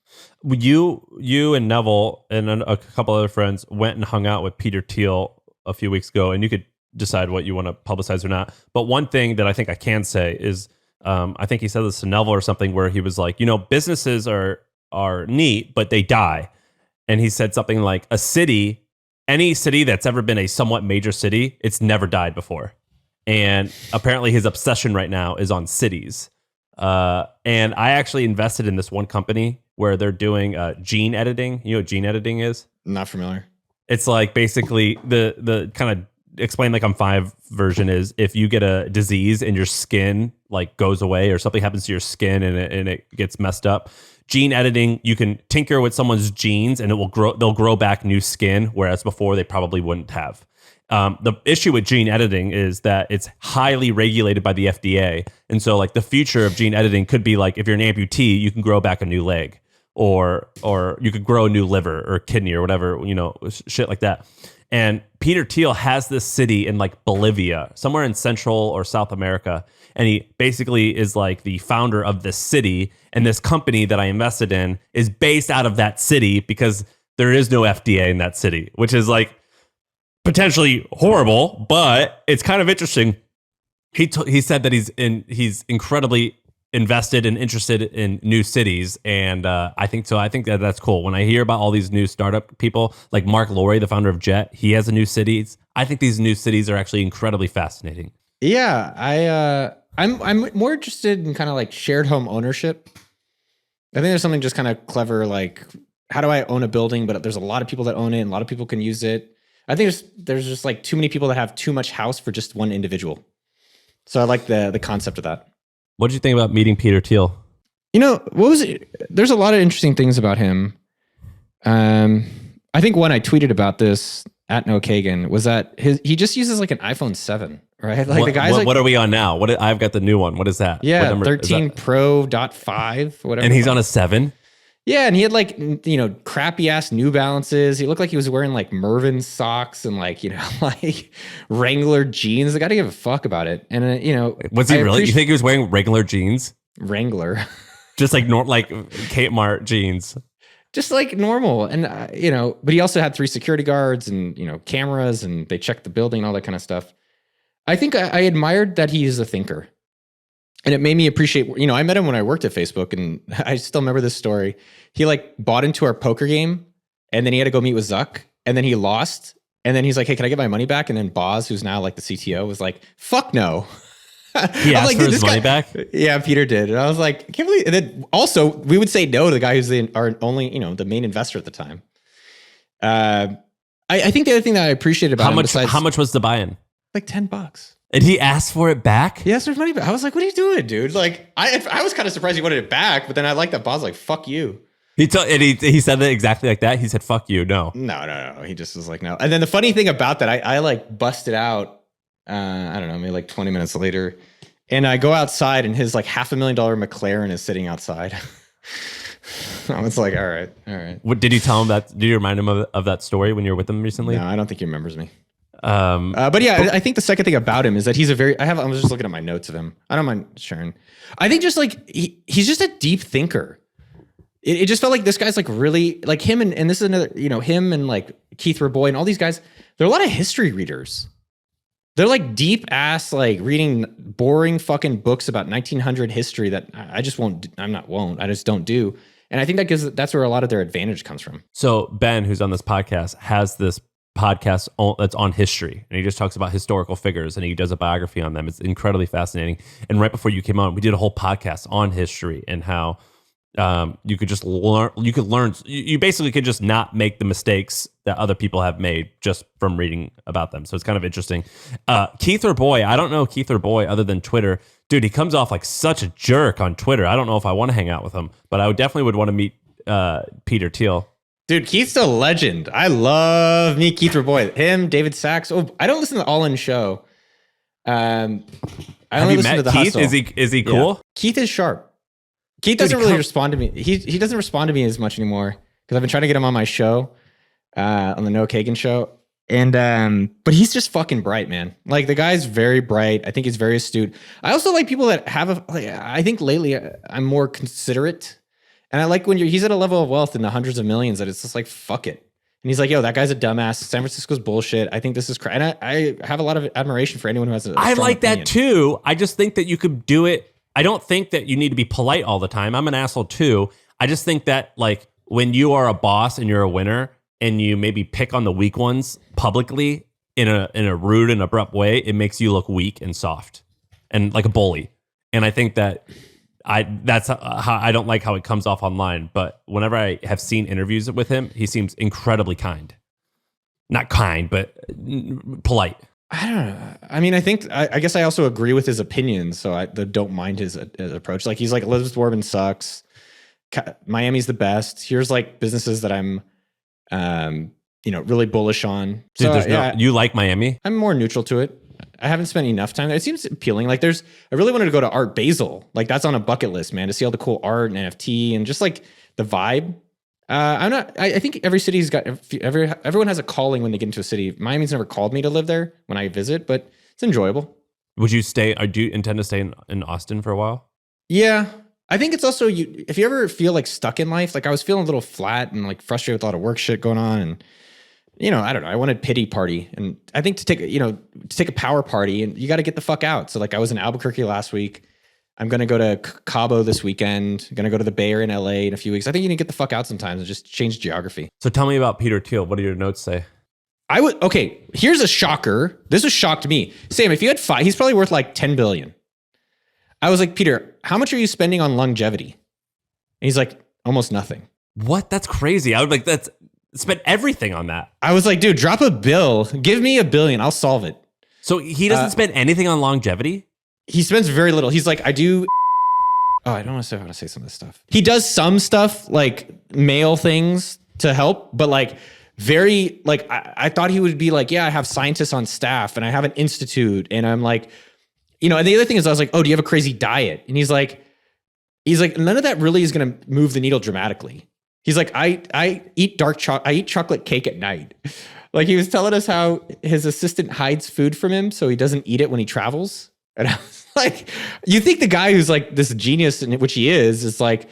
B: You and Neville and a couple other friends went and hung out with Peter Thiel a few weeks ago, and you could decide what you want to publicize or not. But one thing that I think I can say is, I think he said this to Neville or something, where he was like, businesses are neat, but they die. And he said something like, any city that's ever been a somewhat major city, it's never died before. And apparently his obsession right now is on cities. And I actually invested in this one company where they're doing gene editing. You know what gene editing is?
A: Not familiar.
B: It's like basically the kind of explain like I'm 5 version is if you get a disease and your skin like goes away or something happens to your skin and it gets messed up. Gene editing, you can tinker with someone's genes and they'll grow back new skin, whereas before they probably wouldn't have. The issue with gene editing is that it's highly regulated by the FDA. And so like the future of gene editing could be like if you're an amputee, you can grow back a new leg or you could grow a new liver or kidney or whatever, shit like that. And Peter Thiel has this city in like Bolivia, somewhere in Central or South America. And he basically is like the founder of this city. And this company that I invested in is based out of that city because there is no FDA in that city, which is like potentially horrible, but it's kind of interesting. He said that he's incredibly invested and interested in new cities, and I think so. I think that's cool. When I hear about all these new startup people, like Mark Lowry, the founder of Jet, he has a new cities. I think these new cities are actually incredibly fascinating.
A: Yeah, I'm more interested in kind of like shared home ownership. I think there's something just kind of clever, like how do I own a building, but there's a lot of people that own it, and a lot of people can use it. I think there's just like too many people that have too much house for just one individual. So I like the concept of that.
B: What did you think about meeting Peter Thiel?
A: What was it? There's a lot of interesting things about him. I think one I tweeted about this at Noah Kagan was that he just uses like an iPhone 7, right? Like the guy's
B: what are we on now? I've got the new one. What is that?
A: Yeah, 13 Pro.5, whatever.
B: And he's on a 7?
A: Yeah, and he had like crappy ass New Balances. He looked like he was wearing like Mervyn socks and like like Wrangler jeans. I got to give a fuck about it. And
B: was he really? You think he was wearing regular jeans?
A: Wrangler,
B: just like like Kmart jeans,
A: just like normal. And but he also had 3 security guards and cameras, and they checked the building, all that kind of stuff. I think I admired that he is a thinker. And it made me appreciate, I met him when I worked at Facebook, and I still remember this story. He like bought into our poker game, and then he had to go meet with Zuck, and then he lost. And then he's like, hey, can I get my money back? And then Boz, who's now like the CTO, was like, fuck no.
B: He asked for his money back?
A: Yeah, Peter did. And I was like, I can't believe. And then also, we would say no to the guy who's our only, the main investor at the time. I think the other thing that I appreciated about him,
B: how much was the buy-in?
A: Like $10.
B: And he asked for it back?
A: He asked for his money back. I was like, what are you doing, dude? Like, I was kind of surprised he wanted it back, but then I like that Boz like, fuck you.
B: He said it exactly like that. He said, fuck you. No.
A: No. He just was like, no. And then the funny thing about that, I like busted out, I don't know, maybe like 20 minutes later. And I go outside, and his like $500,000 McLaren is sitting outside. I was like, all right.
B: What did you tell him that? Did you remind him of that story when you were with him recently?
A: No, I don't think he remembers me. But yeah, I think the second thing about him is that he's I was just looking at my notes of him. I don't mind sharing. I think just like, he's just a deep thinker. It just felt like this guy's like really like him. And this is another, him and like Keith Raboy and all these guys, they're a lot of history readers. They're like deep ass, like reading boring fucking books about 1900 history that I just I just don't do. And I think that's where a lot of their advantage comes from.
B: So Ben, who's on this podcast, has this podcast that's on history, and he just talks about historical figures, and he does a biography on them. It's incredibly fascinating. And right before you came on, we did a whole podcast on history and how you could just learn. You basically could just not make the mistakes that other people have made just from reading about them. So it's kind of interesting. Keith Raboy, I don't know Keith Raboy other than Twitter. Dude, he comes off like such a jerk on Twitter. I don't know if I want to hang out with him, but I definitely want to meet Peter Thiel.
A: Dude, Keith's a legend. I love me Keith Raboy. Him, David Sachs. Oh, I don't listen to the All In Show. I only listen to the
B: Keith?
A: Hustle.
B: Is he cool?
A: Yeah. Keith is sharp. Keith doesn't really respond to me. He doesn't respond to me as much anymore because I've been trying to get him on my show, on the Noah Kagan show. And but he's just fucking bright, man. Like the guy's very bright. I think he's very astute. I also like people that have I think lately I'm more considerate. And I like when he's at a level of wealth in the hundreds of millions that it's just like, fuck it. And he's like, yo, that guy's a dumbass. San Francisco's bullshit. I think this is crazy. And I have a lot of admiration for anyone who has
B: I like opinion. That too. I just think that you could do it. I don't think that you need to be polite all the time. I'm an asshole too. I just think that like when you are a boss and you're a winner and you maybe pick on the weak ones publicly in a rude and abrupt way, it makes you look weak and soft and like a bully. And I think that that's how I don't like how it comes off online, but whenever I have seen interviews with him, he seems incredibly kind. Not kind, but polite.
A: I don't know. I mean, I guess I also agree with his opinions, so I don't mind his approach. Like he's like, Elizabeth Warren sucks. Miami's the best. Here's like businesses that I'm, really bullish on.
B: Dude,
A: so
B: you like Miami?
A: I'm more neutral to it. I haven't spent enough time there. It seems appealing. Like I really wanted to go to Art Basel. Like that's on a bucket list, man, to see all the cool art and NFT and just like the vibe. I think every city's got, everyone has a calling when they get into a city. Miami's never called me to live there when I visit, but it's enjoyable.
B: Would you stay, or do you intend to stay in Austin for a while?
A: Yeah. I think it's also, if you ever feel like stuck in life, like I was feeling a little flat and like frustrated with a lot of work shit going on, and I don't know. I wanted pity party, and I think to take a power party, and you got to get the fuck out. So like I was in Albuquerque last week. I'm going to go to Cabo this weekend. I'm going to go to the Bay Area in LA in a few weeks. I think you need to get the fuck out sometimes and just change geography.
B: So tell me about Peter Thiel. What do your notes say?
A: Okay, here's a shocker. This has shocked me. Sam, if you had five, he's probably worth like 10 billion. I was like, Peter, how much are you spending on longevity? And he's like, almost nothing.
B: What? That's crazy. I would like, spend everything on that.
A: I was like, dude, drop a bill. Give me $1 billion. I'll solve it.
B: So he doesn't spend anything on longevity?
A: He spends very little. He's like, I do. Oh, I don't want to say some of this stuff. He does some stuff like mail things to help, but like very, like, I thought he would be like, yeah, I have scientists on staff and I have an institute. And I'm like, and the other thing is I was like, oh, do you have a crazy diet? And he's like, none of that really is going to move the needle dramatically. He's like, I eat I eat chocolate cake at night. Like he was telling us how his assistant hides food from him so he doesn't eat it when he travels. And I was like, you think the guy who's like this genius, which he is like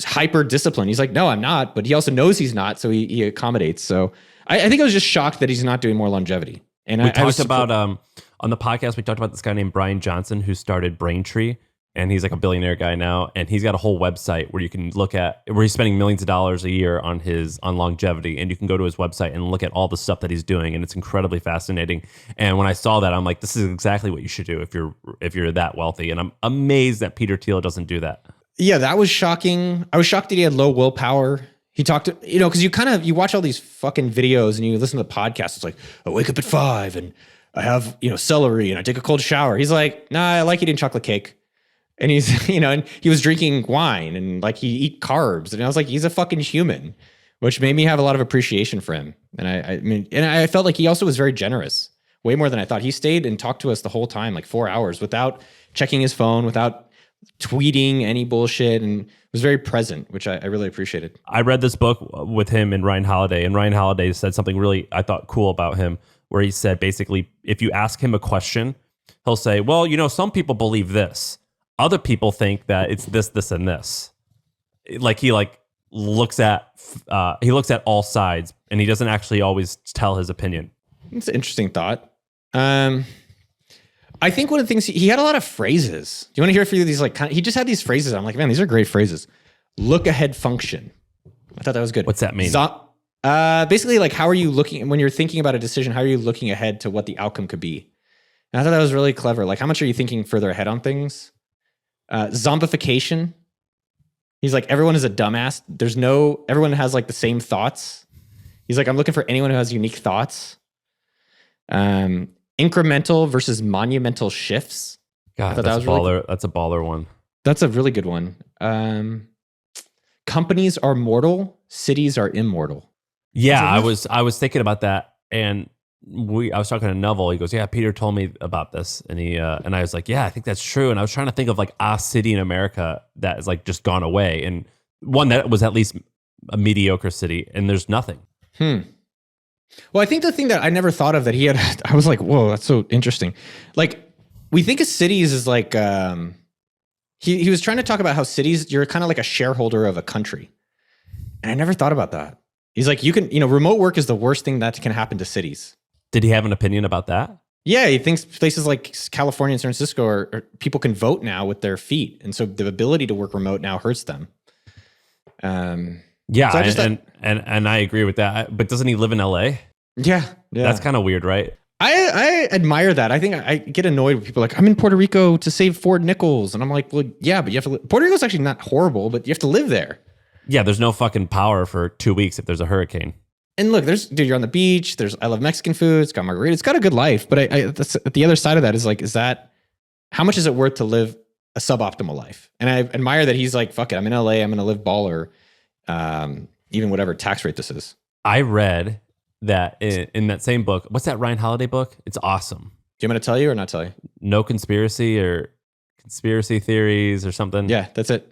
A: hyper disciplined. He's like, no, I'm not. But he also knows he's not. So he accommodates. So I think I was just shocked that he's not doing more longevity. And
B: we talked about, on the podcast, we talked about this guy named Brian Johnson who started Braintree. And he's like a billionaire guy now. And he's got a whole website where you can look at, where he's spending millions of dollars a year on longevity. And you can go to his website and look at all the stuff that he's doing. And it's incredibly fascinating. And when I saw that, I'm like, this is exactly what you should do if you're that wealthy. And I'm amazed that Peter Thiel doesn't do that.
A: Yeah, that was shocking. I was shocked that he had low willpower. He talked to, because you watch all these fucking videos and you listen to the podcast. It's like, I wake up at 5 and I have, celery and I take a cold shower. He's like, nah, I like eating chocolate cake. And he's, and he was drinking wine and like he eat carbs. And I was like, he's a fucking human, which made me have a lot of appreciation for him. And I felt like he also was very generous, way more than I thought. He stayed and talked to us the whole time, like 4 hours without checking his phone, without tweeting any bullshit, and was very present, which I really appreciated.
B: I read this book with him and Ryan Holiday, and Ryan Holiday said something really, I thought, cool about him, where he said basically, if you ask him a question, he'll say, well, some people believe this. Other people think that it's this, this, and this. Like he looks at all sides, and he doesn't actually always tell his opinion.
A: It's an interesting thought. I think one of the things he had a lot of phrases. Do you want to hear a few of these? He just had these phrases. I'm like, man, these are great phrases. Look ahead function. I thought that was good.
B: What's that mean?
A: Basically, like, how are you looking when you're thinking about a decision? How are you looking ahead to what the outcome could be? And I thought that was really clever. Like, how much are you thinking further ahead on things? Zombification. He's like, everyone is a dumbass. Everyone has like the same thoughts. He's like, I'm looking for anyone who has unique thoughts. Incremental versus monumental shifts.
B: God, that's a baller. That's a baller one.
A: That's a really good one. Companies are mortal, cities are immortal.
B: Yeah, I was thinking about that, and I was talking to Neville. He goes, "Yeah, Peter told me about this," and I was like, "Yeah, I think that's true." And I was trying to think of like a city in America that is like just gone away, and one that was at least a mediocre city, and there's nothing.
A: Well, I think the thing that I never thought of that he had, I was like, whoa, that's so interesting. Like, we think of cities as like, he was trying to talk about how cities, you're kind of like a shareholder of a country. And I never thought about that. He's like, remote work is the worst thing that can happen to cities.
B: Did he have an opinion about that?
A: Yeah, he thinks places like California and San Francisco are people can vote now with their feet. And so the ability to work remote now hurts them.
B: Yeah, so and I agree with that. But doesn't he live in LA?
A: Yeah.
B: That's kind of weird, right?
A: I admire that. I think I get annoyed with people like, I'm in Puerto Rico to save $4 and I'm like, well, yeah, but you have to Puerto Rico's actually not horrible, but you have to live there.
B: Yeah, there's no fucking power for 2 weeks if there's a hurricane.
A: And look, you're on the beach. I love Mexican food. It's got margarita. It's got a good life. But that's, the other side of that is like, how much is it worth to live a suboptimal life? And I admire that he's like, fuck it, I'm in LA. I'm going to live baller. Even whatever tax rate this is.
B: I read that in that same book. What's that Ryan Holiday book? It's awesome.
A: Do you want me to tell you or not tell you?
B: No Conspiracy or Conspiracy Theories or something?
A: Yeah, that's it.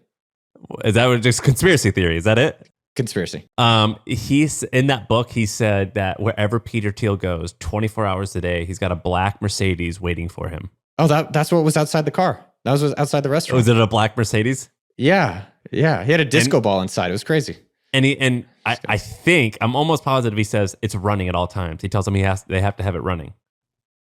B: Is that just Conspiracy Theory? Is that it?
A: Conspiracy.
B: He's in that book. He said that wherever Peter Thiel goes, 24 hours a day, he's got a black Mercedes waiting for him.
A: Oh, that's what was outside the car. That was outside the restaurant.
B: Was it a black Mercedes?
A: Yeah. He had a disco ball inside. It was crazy.
B: And I think I'm almost positive he says it's running at all times. He tells them they have to have it running.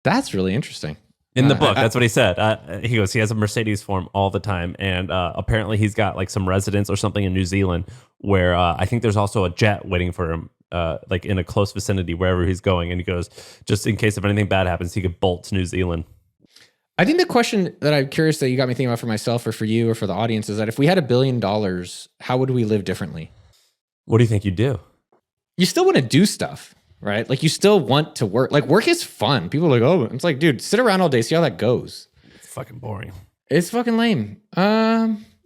A: That's really interesting.
B: In the book, that's what he said. He goes, he has a Mercedes for him all the time, and apparently he's got like some residence or something in New Zealand where I think there's also a jet waiting for him, like in a close vicinity wherever he's going. And he goes, just in case if anything bad happens, he could bolt to New Zealand.
A: I think the question that I'm curious that you got me thinking about for myself or for you or for the audience is that if we had $1 billion, how would we live differently?
B: What do you think you'd do?
A: You still want to do stuff, right? Like you still want to work. Like work is fun. People are like, oh, it's like, dude, sit around all day, see how that goes.
B: It's fucking boring.
A: It's fucking lame.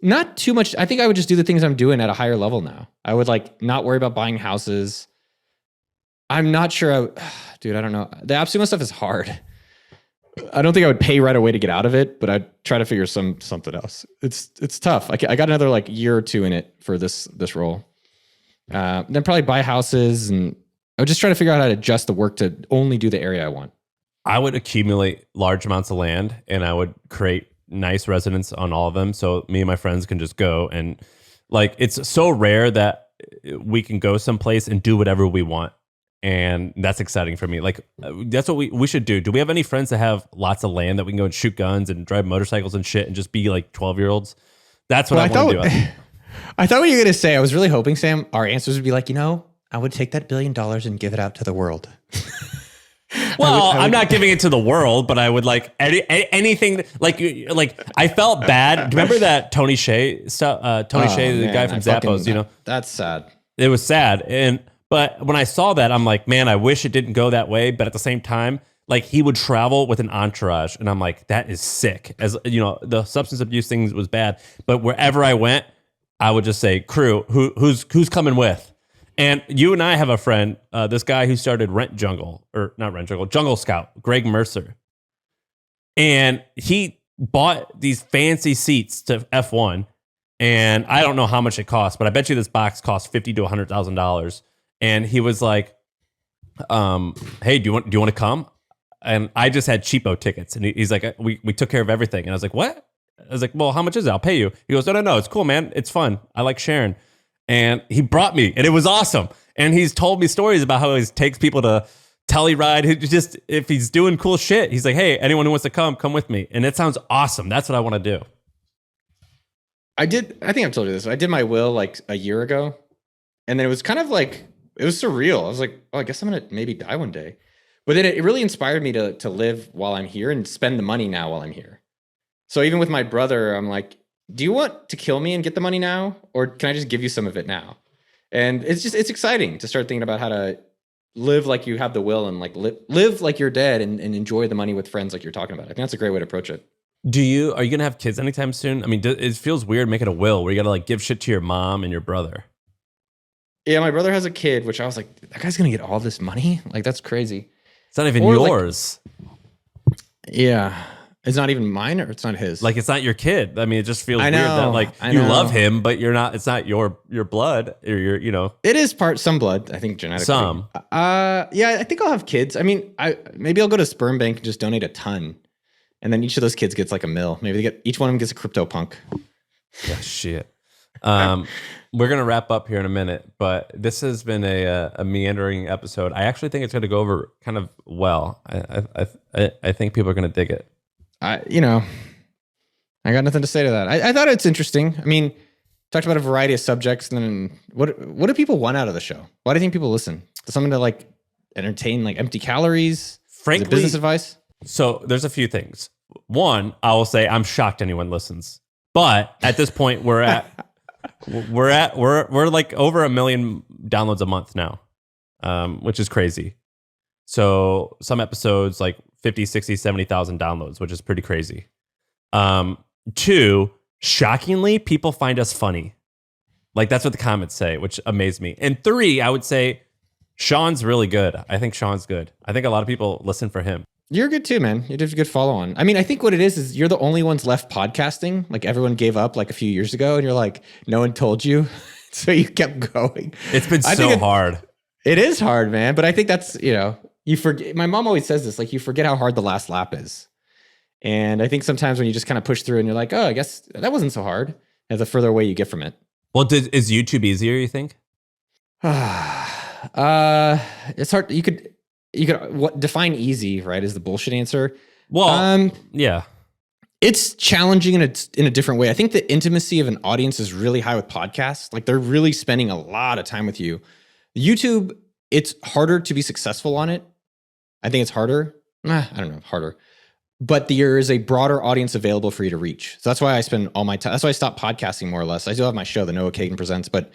A: Not too much. I think I would just do the things I'm doing at a higher level now. I would like not worry about buying houses. I'm not sure. Dude, I don't know. The AppSumo stuff is hard. I don't think I would pay right away to get out of it, but I'd try to figure something else. It's tough. I got another like year or two in it for this role. Then probably buy houses, and I would just try to figure out how to adjust the work to only do the area I want.
B: I would accumulate large amounts of land and I would create nice residence on all of them. So me and my friends can just go and like, it's so rare that we can go someplace and do whatever we want. And that's exciting for me. Like that's what we should do. Do we have any friends that have lots of land that we can go and shoot guns and drive motorcycles and shit and just be like 12-year-olds? That's what I want to do.
A: I thought what you were going to say, I was really hoping, Sam, our answers would be like, I would take that $1 billion and give it out to the world.
B: Well, I'm not giving it to the world, but I would like anything like I felt bad. Remember that Tony Hsieh stuff? Tony Hsieh, the guy from Zappos,
A: That's sad.
B: It was sad. But when I saw that, I'm like, man, I wish it didn't go that way. But at the same time, like he would travel with an entourage. And I'm like, that is sick. As the substance abuse thing was bad. But wherever I went, I would just say, crew, who's coming with? And you and I have a friend, this guy who started Jungle Scout, Greg Mercer. And he bought these fancy seats to F1. And I don't know how much it cost, but I bet you this box cost $50,000 to $100,000. And he was like, hey, do you want to come? And I just had cheapo tickets. And he's like, we took care of everything. And I was like, what? I was like, well, how much is it? I'll pay you. He goes, no, it's cool, man. It's fun. I like sharing. And he brought me, and it was awesome. And he's told me stories about how he takes people to Telluride. Just if he's doing cool shit, he's like, hey, anyone who wants to come with me. And it sounds awesome. That's what I want to do.
A: I think I've told you this. I did my will like a year ago. And then it was kind of like, it was surreal. I was like, oh, I guess I'm going to maybe die one day. But then it really inspired me to live while I'm here and spend the money now while I'm here. So even with my brother, I'm like, do you want to kill me and get the money now? Or can I just give you some of it now? And it's exciting to start thinking about how to live like you have the will and like live like you're dead and enjoy the money with friends like you're talking about. I think that's a great way to approach it.
B: Are you going to have kids anytime soon? I mean, it feels weird making a will where you got to like give shit to your mom and your brother.
A: Yeah, my brother has a kid, which I was like, that guy's going to get all this money? Like, that's crazy.
B: It's not even yours.
A: Like, yeah. It's not even mine, or it's not his.
B: Like it's not your kid. I mean, it just feels weird that like you love him, but you're not. It's not your blood or your.
A: It is some blood. I think genetically.
B: Some.
A: Yeah, I think I'll have kids. I mean, maybe I'll go to a sperm bank and just donate a ton, and then each of those kids gets like $1 million. Maybe each one of them gets a crypto punk.
B: Yeah, shit. We're gonna wrap up here in a minute, but this has been a meandering episode. I actually think it's gonna go over kind of well. I think people are gonna dig it.
A: I got nothing to say to that. I thought it's interesting. I mean, talked about a variety of subjects, and then what do people want out of the show? Why do you think people listen? Something to like entertain, like empty calories?
B: Frankly,
A: business advice.
B: So there's a few things. One, I will say I'm shocked anyone listens, but at this point we're like over 1 million downloads a month now, which is crazy. So some episodes like 50, 60, 70,000 downloads, which is pretty crazy. 2, shockingly, people find us funny. Like that's what the comments say, which amazed me. And 3, I would say Shaan's really good. I think Shaan's good. I think a lot of people listen for him.
A: You're good too, man. You did a good follow on. I mean, I think what it is you're the only ones left podcasting. Like everyone gave up like a few years ago, and you're like, no one told you. So you kept going.
B: It's been so hard.
A: It is hard, man. But I think that's, you forget. My mom always says this, like you forget how hard the last lap is. And I think sometimes when you just kind of push through and you're like, oh, I guess that wasn't so hard. And the further away you get from it.
B: Well, is YouTube easier, you think?
A: It's hard. You could define easy, right? Is the bullshit answer.
B: Well, yeah.
A: It's challenging in a different way. I think the intimacy of an audience is really high with podcasts. Like they're really spending a lot of time with you. YouTube, it's harder to be successful on it. I think it's harder. I don't know, harder. But there is a broader audience available for you to reach. So that's why I spend all my time. That's why I stopped podcasting more or less. I still have my show, the Noah Kagan Presents, but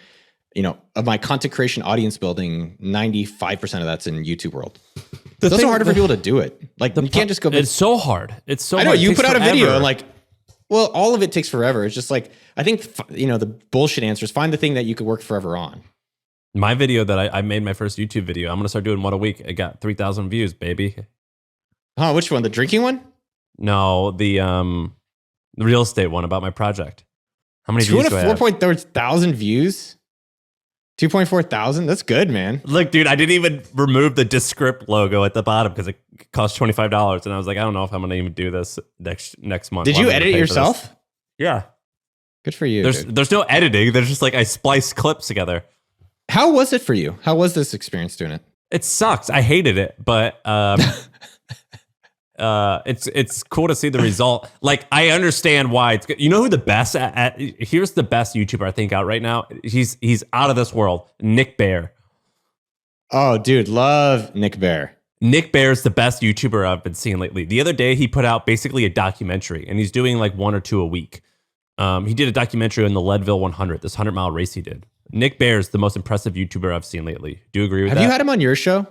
A: of my content creation, audience building, 95% of that's in YouTube world. It's also harder for people to do it. Like you can't just go.
B: It's so hard. It's so.
A: I know
B: hard.
A: You put out a video and like, well, all of it takes forever. It's just like I think the bullshit answer is find the thing that you could work forever on.
B: My video that I made my first YouTube video. I'm gonna start doing one a week. It got 3,000 views, baby.
A: Oh, which one? The drinking one?
B: No, the real estate one about my project. How many views do I have?
A: 4,000 views. 2.4 thousand. That's good, man.
B: Look, dude, I didn't even remove the Descript logo at the bottom because it cost $25, and I was like, I don't know if I'm gonna even do this next month.
A: Did you edit it yourself?
B: Yeah.
A: Good for you.
B: There's no editing. There's just like I splice clips together.
A: How was it for you? How was this experience doing it?
B: It sucks. I hated it, but it's cool to see the result. Like, I understand why it's good. You know who the best here's the best YouTuber I think out right now. He's out of this world. Nick Bear.
A: Oh, dude, love Nick Bear.
B: Nick Bear's the best YouTuber I've been seeing lately. The other day he put out basically a documentary, and he's doing like 1 or 2 a week. He did a documentary on the Leadville 100, this 100-mile race he did. Nick Bear's the most impressive YouTuber I've seen lately. Do you agree with that?
A: Have you had him on your show?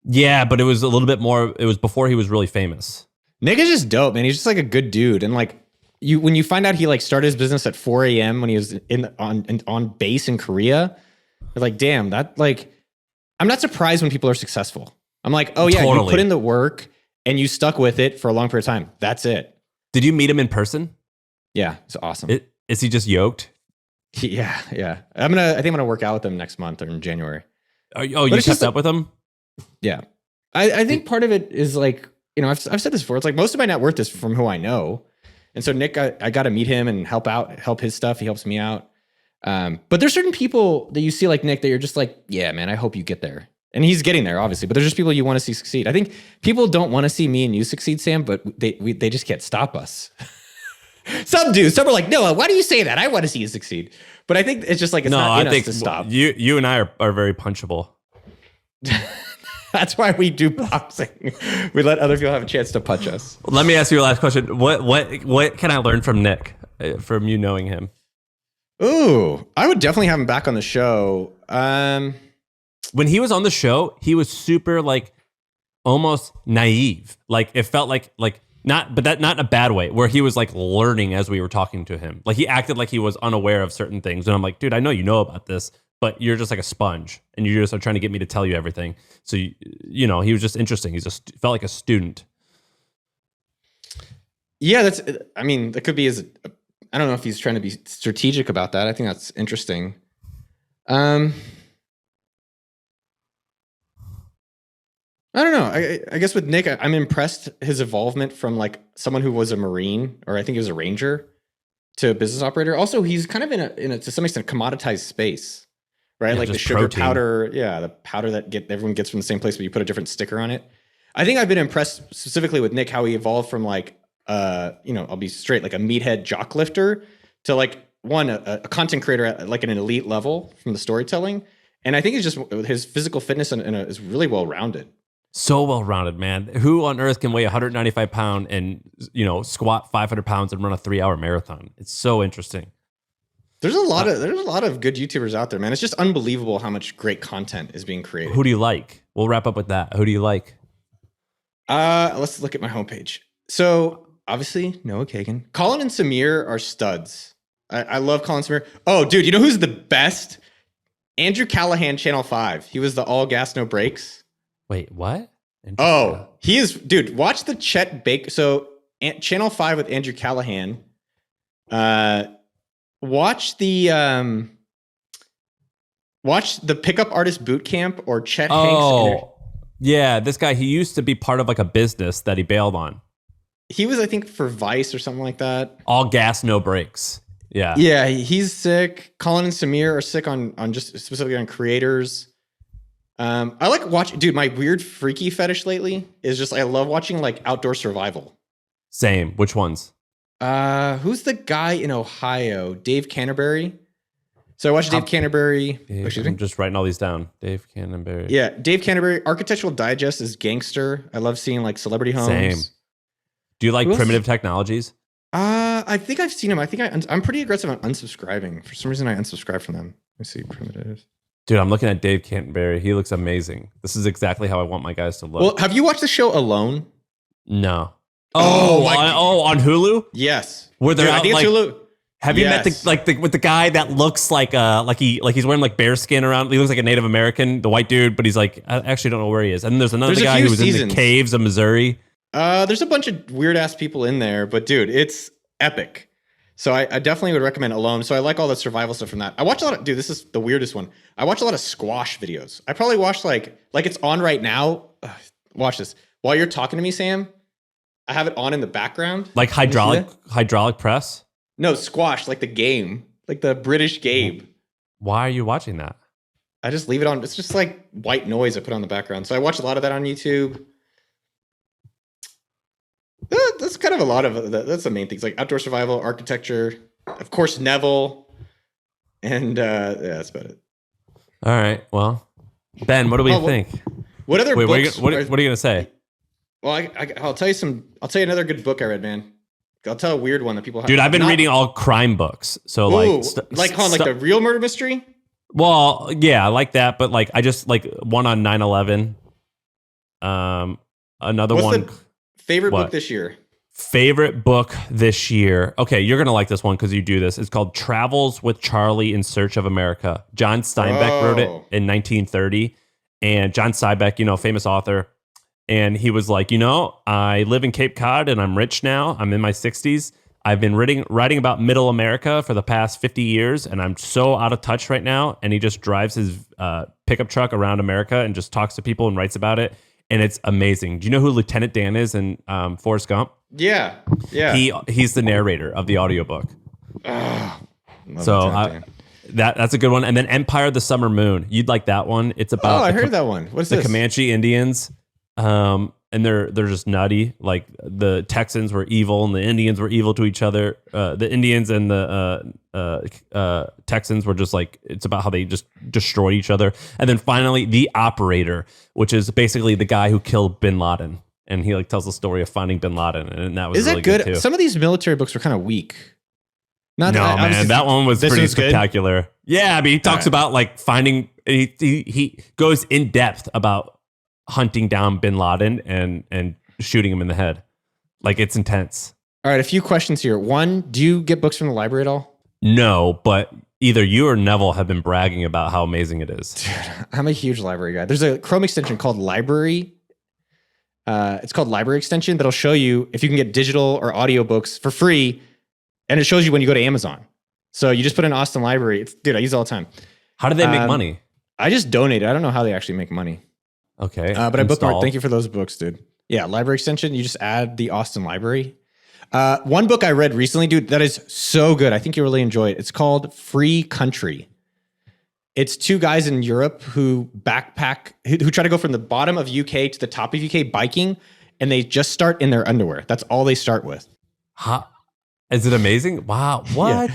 B: Yeah, but it was a little bit more. It was before he was really famous.
A: Nick is just dope, man. He's just like a good dude. And like when you find out he like started his business at 4 a.m. when he was on base in Korea, you're like, damn, that like, I'm not surprised when people are successful. I'm like, oh yeah,
B: Totally.
A: You put in the work and you stuck with it for a long period of time. That's it.
B: Did you meet him in person?
A: Yeah, it's awesome.
B: Is he just yoked?
A: Yeah. I think I'm gonna work out with him next month or in January.
B: You kept up with him?
A: Yeah, I think part of it is like, you know, I've said this before. It's like most of my net worth is from who I know, and so Nick, I got to meet him and help his stuff. He helps me out. But there's certain people that you see like Nick that you're just like, yeah, man, I hope you get there. And he's getting there, obviously. But there's just people you want to see succeed. I think people don't want to see me and you succeed, Sam, but they just can't stop us. Some do. Some are like, Noah, why do you say that? I want to see you succeed. But I think it's just like, it's not in us to stop.
B: You and I are very punchable.
A: That's why we do boxing. We let other people have a chance to punch us.
B: Let me ask you a last question. What can I learn from Nick, from you knowing him?
A: Ooh, I would definitely have him back on the show.
B: When he was on the show, he was super like almost naive. Like it felt like not in a bad way, where he was like learning as we were talking to him. Like he acted like he was unaware of certain things. And I'm like, dude, I know you know about this, but you're just like a sponge and you just are trying to get me to tell you everything. So, you know, he was just interesting. Felt like a student.
A: Yeah, that could be I don't know if he's trying to be strategic about that. I think that's interesting. I don't know. I guess with Nick, I'm impressed his involvement from like someone who was a Marine, or I think he was a Ranger, to a business operator. Also, he's kind of in a to some extent commoditized space, right?
B: Yeah,
A: like the sugar
B: protein.
A: powder, the powder that everyone gets from the same place, but you put a different sticker on it. I think I've been impressed specifically with Nick, how he evolved from like, I'll be straight, like a meathead jock lifter to like a content creator at like an elite level from the storytelling. And I think it's just his physical fitness is really well rounded.
B: So well-rounded, man. Who on earth can weigh 195 pounds and, squat 500 pounds and run a 3-hour marathon? It's so interesting.
A: There's a lot of good YouTubers out there, man. It's just unbelievable how much great content is being created.
B: Who do you like? We'll wrap up with that. Who do you like?
A: Let's look at my homepage. So obviously Noah Kagan. Colin and Samir are studs. I love Colin and Samir. Oh, dude, you know who's the best? Andrew Callahan, Channel 5. He was the all gas, no brakes.
B: Wait, what?
A: Oh, he is, dude. Watch the Chet Baker. So, Channel 5 with Andrew Callahan. Watch the Pickup Artist Boot Camp or Chet Hanks.
B: Oh, yeah. This guy, he used to be part of like a business that he bailed on.
A: He was, I think, for Vice or something like that.
B: All gas, no brakes. Yeah.
A: Yeah, he's sick. Colin and Samir are sick on just specifically on creators. I like watching, dude, my weird freaky fetish lately is just, I love watching like outdoor survival.
B: Same. Which ones?
A: Who's the guy in Ohio? Dave Canterbury. So I watched Dave Canterbury.
B: I'm just writing all these down. Dave Canterbury.
A: Yeah. Dave Canterbury. Architectural Digest is gangster. I love seeing like celebrity homes.
B: Same. Do you like Primitive Technologies?
A: I think I've seen him. I think I'm pretty aggressive on unsubscribing. For some reason, I unsubscribe from them. Let me see. Primitive.
B: Dude, I'm looking at Dave Canterbury. He looks amazing. This is exactly how I want my guys to look.
A: Well, have you watched the show Alone?
B: No. On Hulu?
A: Yes.
B: Where they're
A: Dude,
B: out,
A: I think
B: like,
A: it's Hulu.
B: Have you met with the guy that looks like he's wearing like bear skin around? He looks like a Native American, the white dude, but he's like, I actually don't know where he is. And then there's another guy who was in the caves of Missouri.
A: There's a bunch of weird ass people in there, but dude, it's epic. So I definitely would recommend Alone. So I like all the survival stuff from that. I watch a lot of, dude, this is the weirdest one. I watch a lot of squash videos. I probably watch like it's on right now. Watch this. While you're talking to me, Sam, I have it on in the background.
B: Like hydraulic press?
A: No, squash, like the game, like the British game.
B: Why are you watching that?
A: I just leave it on. It's just like white noise I put on the background. So I watch a lot of that on YouTube. That's kind of a lot of that's the main things, like outdoor survival, architecture, of course, Neville, and yeah, that's about it.
B: All right. Well, Ben, what do we think?
A: What other books?
B: What are you gonna say?
A: Well, I'll tell you some. I'll tell you another good book I read, man. I'll tell a weird one that people have.
B: Dude, I've been reading all crime books. So like
A: the real murder mystery.
B: Well, yeah, I like that, but like I just like one on 9/11. Another one.
A: Favorite book this year?
B: Favorite book this year. Okay, you're going to like this one because you do this. It's called Travels with Charlie in Search of America. John Steinbeck wrote it in 1930. And John Steinbeck, famous author. And he was like, I live in Cape Cod and I'm rich now. I'm in my 60s. I've been writing about middle America for the past 50 years and I'm so out of touch right now. And he just drives his pickup truck around America and just talks to people and writes about it. And it's amazing. Do you know who Lieutenant Dan is in Forrest Gump?
A: Yeah.
B: He's the narrator of the audiobook. So that's a good one. And then Empire of the Summer Moon. You'd like that one. It's about
A: I heard that one. What's
B: the
A: this?
B: Comanche Indians. And they're just nutty. Like the Texans were evil and the Indians were evil to each other. The Indians and the Texans were just like, it's about how they just destroyed each other. And then finally, The Operator, which is basically the guy who killed Bin Laden. And he like tells the story of finding Bin Laden, and that was
A: really good too. Some of these military books were kind of weak.
B: Man, that one was pretty spectacular. Good? Yeah, I mean, he talks about like finding. He goes in depth about hunting down Bin Laden and shooting him in the head. Like, it's intense.
A: All right, a few questions here. One, do you get books from the library at all?
B: No, but either you or Neville have been bragging about how amazing it is.
A: Dude, I'm a huge library guy. There's a Chrome extension called Library. It's called Library Extension that'll show you if you can get digital or audiobooks for free, and it shows you when you go to Amazon. So you just put in Austin Library. Dude, I use it all the time.
B: How do they make money?
A: I just donate it. I don't know how they actually make money.
B: Okay.
A: But I bookmarked. Thank you for those books, dude. Yeah, Library Extension. You just add the Austin Library. One book I read recently, dude, that is so good. I think you'll really enjoy it. It's called Free Country. It's two guys in Europe who backpack, who try to go from the bottom of UK to the top of UK biking, and they just start in their underwear. That's all they start with.
B: Huh? Is it amazing? Wow. What?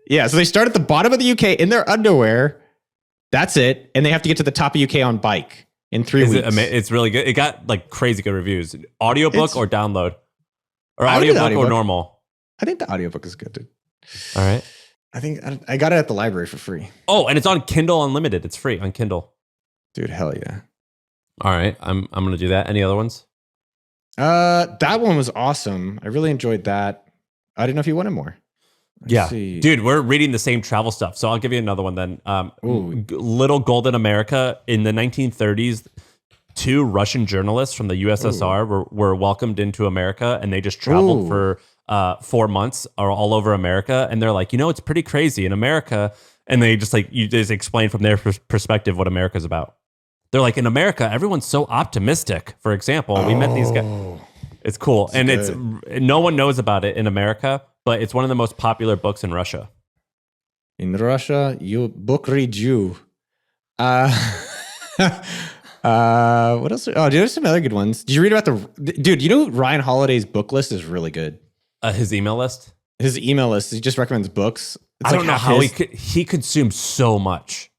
A: Yeah, so they start at the bottom of the UK in their underwear. That's it. And they have to get to the top of UK on bike in 3 weeks.
B: It's really good. It got like crazy good reviews. Audiobook or download? Or audiobook or normal?
A: I think the audiobook is good, dude.
B: All right.
A: I think I got it at the library for free.
B: Oh, and it's on Kindle Unlimited. It's free on Kindle.
A: Dude, hell yeah.
B: All right. I'm going to do that. Any other ones?
A: That one was awesome. I really enjoyed that. I didn't know if you wanted more.
B: Let's see. Dude, we're reading the same travel stuff. So I'll give you another one then. Little Golden America. In the 1930s, 2 Russian journalists from the USSR were welcomed into America, and they just traveled for 4 months all over America. And they're like, it's pretty crazy in America. And they just you just explain from their perspective what America's about. They're like, in America, everyone's so optimistic. For example, we met these guys. It's cool. It's no one knows about it in America, but it's one of the most popular books in Russia.
A: In Russia, you book read you. What else? Oh, dude, there's some other good ones. Did you read about dude, Ryan Holiday's book list is really good.
B: His email list?
A: His email list. He just recommends books.
B: I don't know how he consumes so much.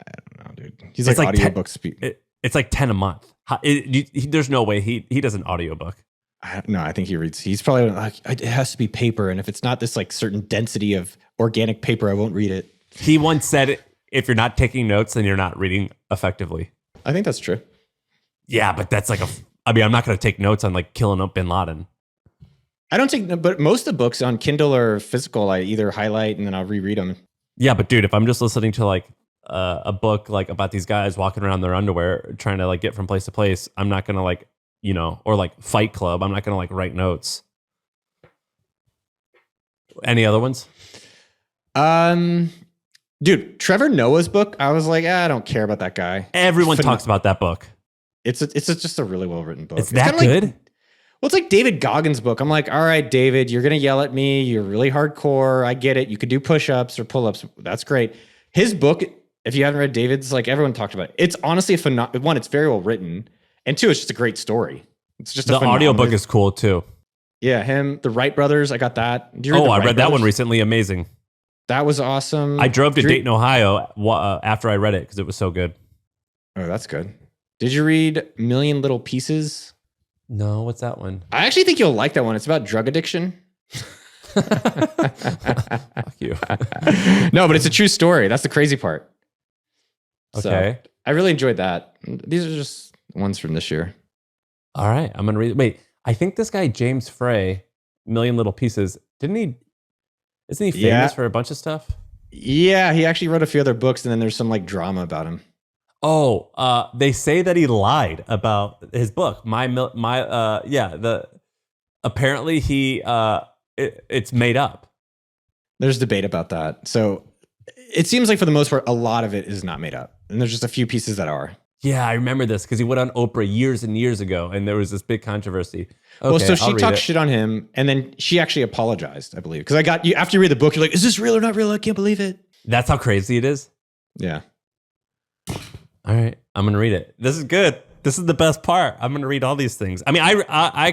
A: I don't know, dude. He's like audiobooks.
B: It's like 10 a month. There's no way he does an audiobook.
A: No, I think he reads. He's probably like, it has to be paper. And if it's not this like certain density of organic paper, I won't read it.
B: He once said, if you're not taking notes, then you're not reading effectively.
A: I think that's true.
B: Yeah, but that's I'm not going to take notes on like killing up Bin Laden.
A: I don't take, but most of the books on Kindle or physical, I either highlight and then I'll reread them.
B: Yeah, but dude, if I'm just listening to like a book like about these guys walking around their underwear trying to like get from place to place, I'm not going to like, or like Fight Club, I'm not going to like write notes. Any other ones?
A: Dude, Trevor Noah's book, I was like, I don't care about that guy.
B: Everyone talks about that book.
A: It's just a really well-written book.
B: It's that good?
A: Well, it's like David Goggins' book. I'm like, all right, David, you're going to yell at me. You're really hardcore. I get it. You could do push-ups or pull-ups. That's great. His book, if you haven't read David's, like everyone talked about it. It's honestly one, it's very well written. And two, it's just a great story. It's just
B: the audiobook is cool too.
A: Yeah, the Wright brothers. I got that.
B: I read that one recently. Amazing.
A: That was awesome.
B: I drove to Dayton, Ohio after I read it because it was so good.
A: Oh, that's good. Did you read Million Little Pieces?
B: No, what's that one?
A: I actually think you'll like that one. It's about drug addiction.
B: Fuck you.
A: No, but it's a true story. That's the crazy part.
B: Okay.
A: So, I really enjoyed that. These are just ones from this year.
B: All right. I'm going to read it. Wait, I think this guy, James Frey, Million Little Pieces, isn't he famous for a bunch of stuff?
A: Yeah, he actually wrote a few other books, and then there's some like drama about him.
B: Oh, they say that he lied about his book. Apparently it's made up.
A: There's debate about that. So it seems like for the most part, a lot of it is not made up. And there's just a few pieces that are.
B: Yeah, I remember this because he went on Oprah years and years ago, and there was this big controversy. Okay,
A: well, so she talked shit on him, and then she actually apologized, I believe. Because I got you after you read the book, you're like, is this real or not real? I can't believe it.
B: That's how crazy it is?
A: Yeah.
B: All right, I'm gonna read it. This is good. This is the best part. I'm gonna read all these things. I mean, I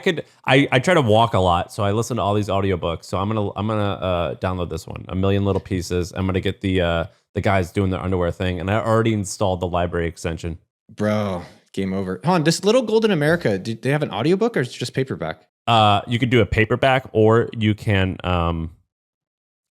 B: try to walk a lot, so I listen to all these audiobooks. So I'm gonna download this one, A Million Little Pieces. I'm gonna get the guys doing their underwear thing, and I already installed the library extension.
A: Bro, game over. Hold on, this Little Gold in America, do they have an audiobook or is it just paperback?
B: You could do a paperback, or you can.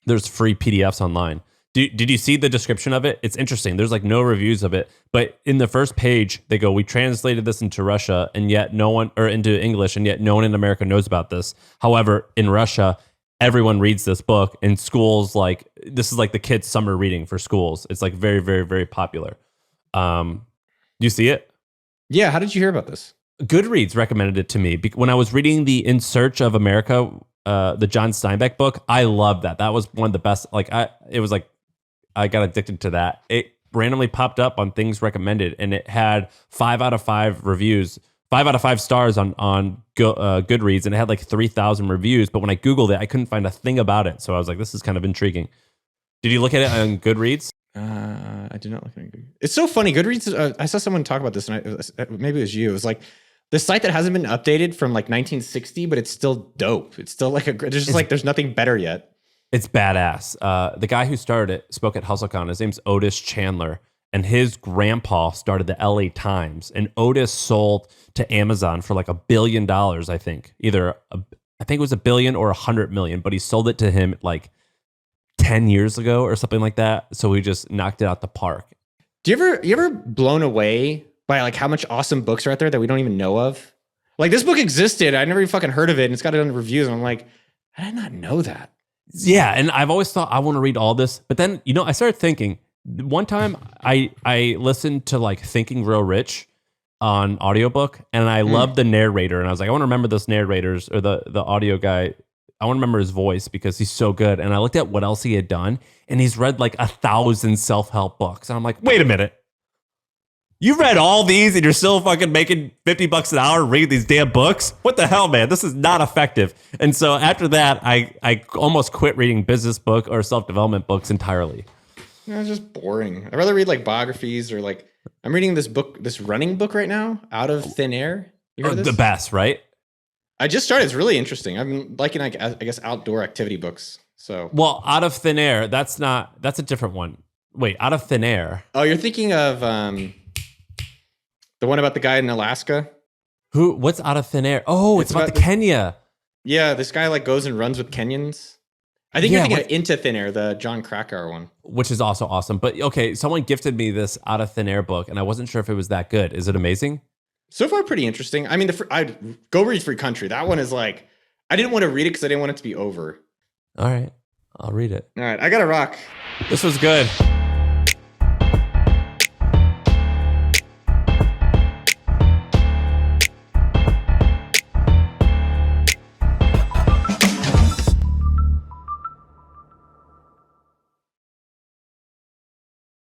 B: There's free PDFs online. Did you see the description of it? It's interesting. There's like no reviews of it, but in the first page they go, "We translated this into Russia, and yet into English, and yet no one in America knows about this. However, in Russia, everyone reads this book in schools. Like this is like the kids' summer reading for schools. It's like very, very, very popular." Do you see it?
A: Yeah. How did you hear about this?
B: Goodreads recommended it to me when I was reading the In Search of America, the John Steinbeck book. I loved that. That was one of the best. I got addicted to that. It randomly popped up on things recommended, and it had 5 out of 5 reviews, 5 out of 5 stars on Goodreads, and it had like 3,000 reviews. But when I Googled it, I couldn't find a thing about it. So I was like, this is kind of intriguing. Did you look at it on Goodreads?
A: I did not look at it. It's so funny. Goodreads, I saw someone talk about this, and maybe it was you. It was like the site that hasn't been updated from like 1960, but it's still dope. It's still like there's nothing better yet.
B: It's badass. The guy who started it spoke at HustleCon. His name's Otis Chandler, and his grandpa started the LA Times. And Otis sold to Amazon for like $1 billion, I think. I think it was $1 billion or $100 million, but he sold it to him like 10 years ago or something like that. So he just knocked it out the park.
A: You ever blown away by like how much awesome books are out there that we don't even know of? Like this book existed. I never even fucking heard of it, and it's got it on the reviews. And I'm like, I did not know that.
B: Yeah, and I've always thought I want to read all this, but then I started thinking. One time I listened to like Thinking Real Rich on audiobook, and I loved the narrator, and I was like, I want to remember this narrator's or the audio guy. I want to remember his voice because he's so good. And I looked at what else he had done, and he's read like 1,000 self-help books, and I'm like, wait a minute. You read all these and you're still fucking making $50 an hour read these damn books? What the hell, man? This is not effective. And so after that, I almost quit reading business book or self-development books entirely.
A: It's just boring. I'd rather read like biographies or like I'm reading this running book right now, Out of Thin Air. You heard of this?
B: The best, right?
A: I just started. It's really interesting. I've been liking, I guess, outdoor activity books. So,
B: well, Out of Thin Air, that's a different one. Wait, Out of Thin Air.
A: Oh, you're thinking of the one about the guy in Alaska?
B: What's Out of Thin Air? Oh, it's about the Kenya.
A: Yeah, this guy like goes and runs with Kenyans. I think you're thinking of Into Thin Air, the John Krakauer one. Which
B: is also awesome. But okay, someone gifted me this Out of Thin Air book, and I wasn't sure if it was that good. Is it amazing?
A: So far, pretty interesting. I mean, I'd go read Free Country. That one is like, I didn't want to read it because I didn't want it to be over.
B: All right, I'll read it.
A: All right, I gotta rock.
B: This was good.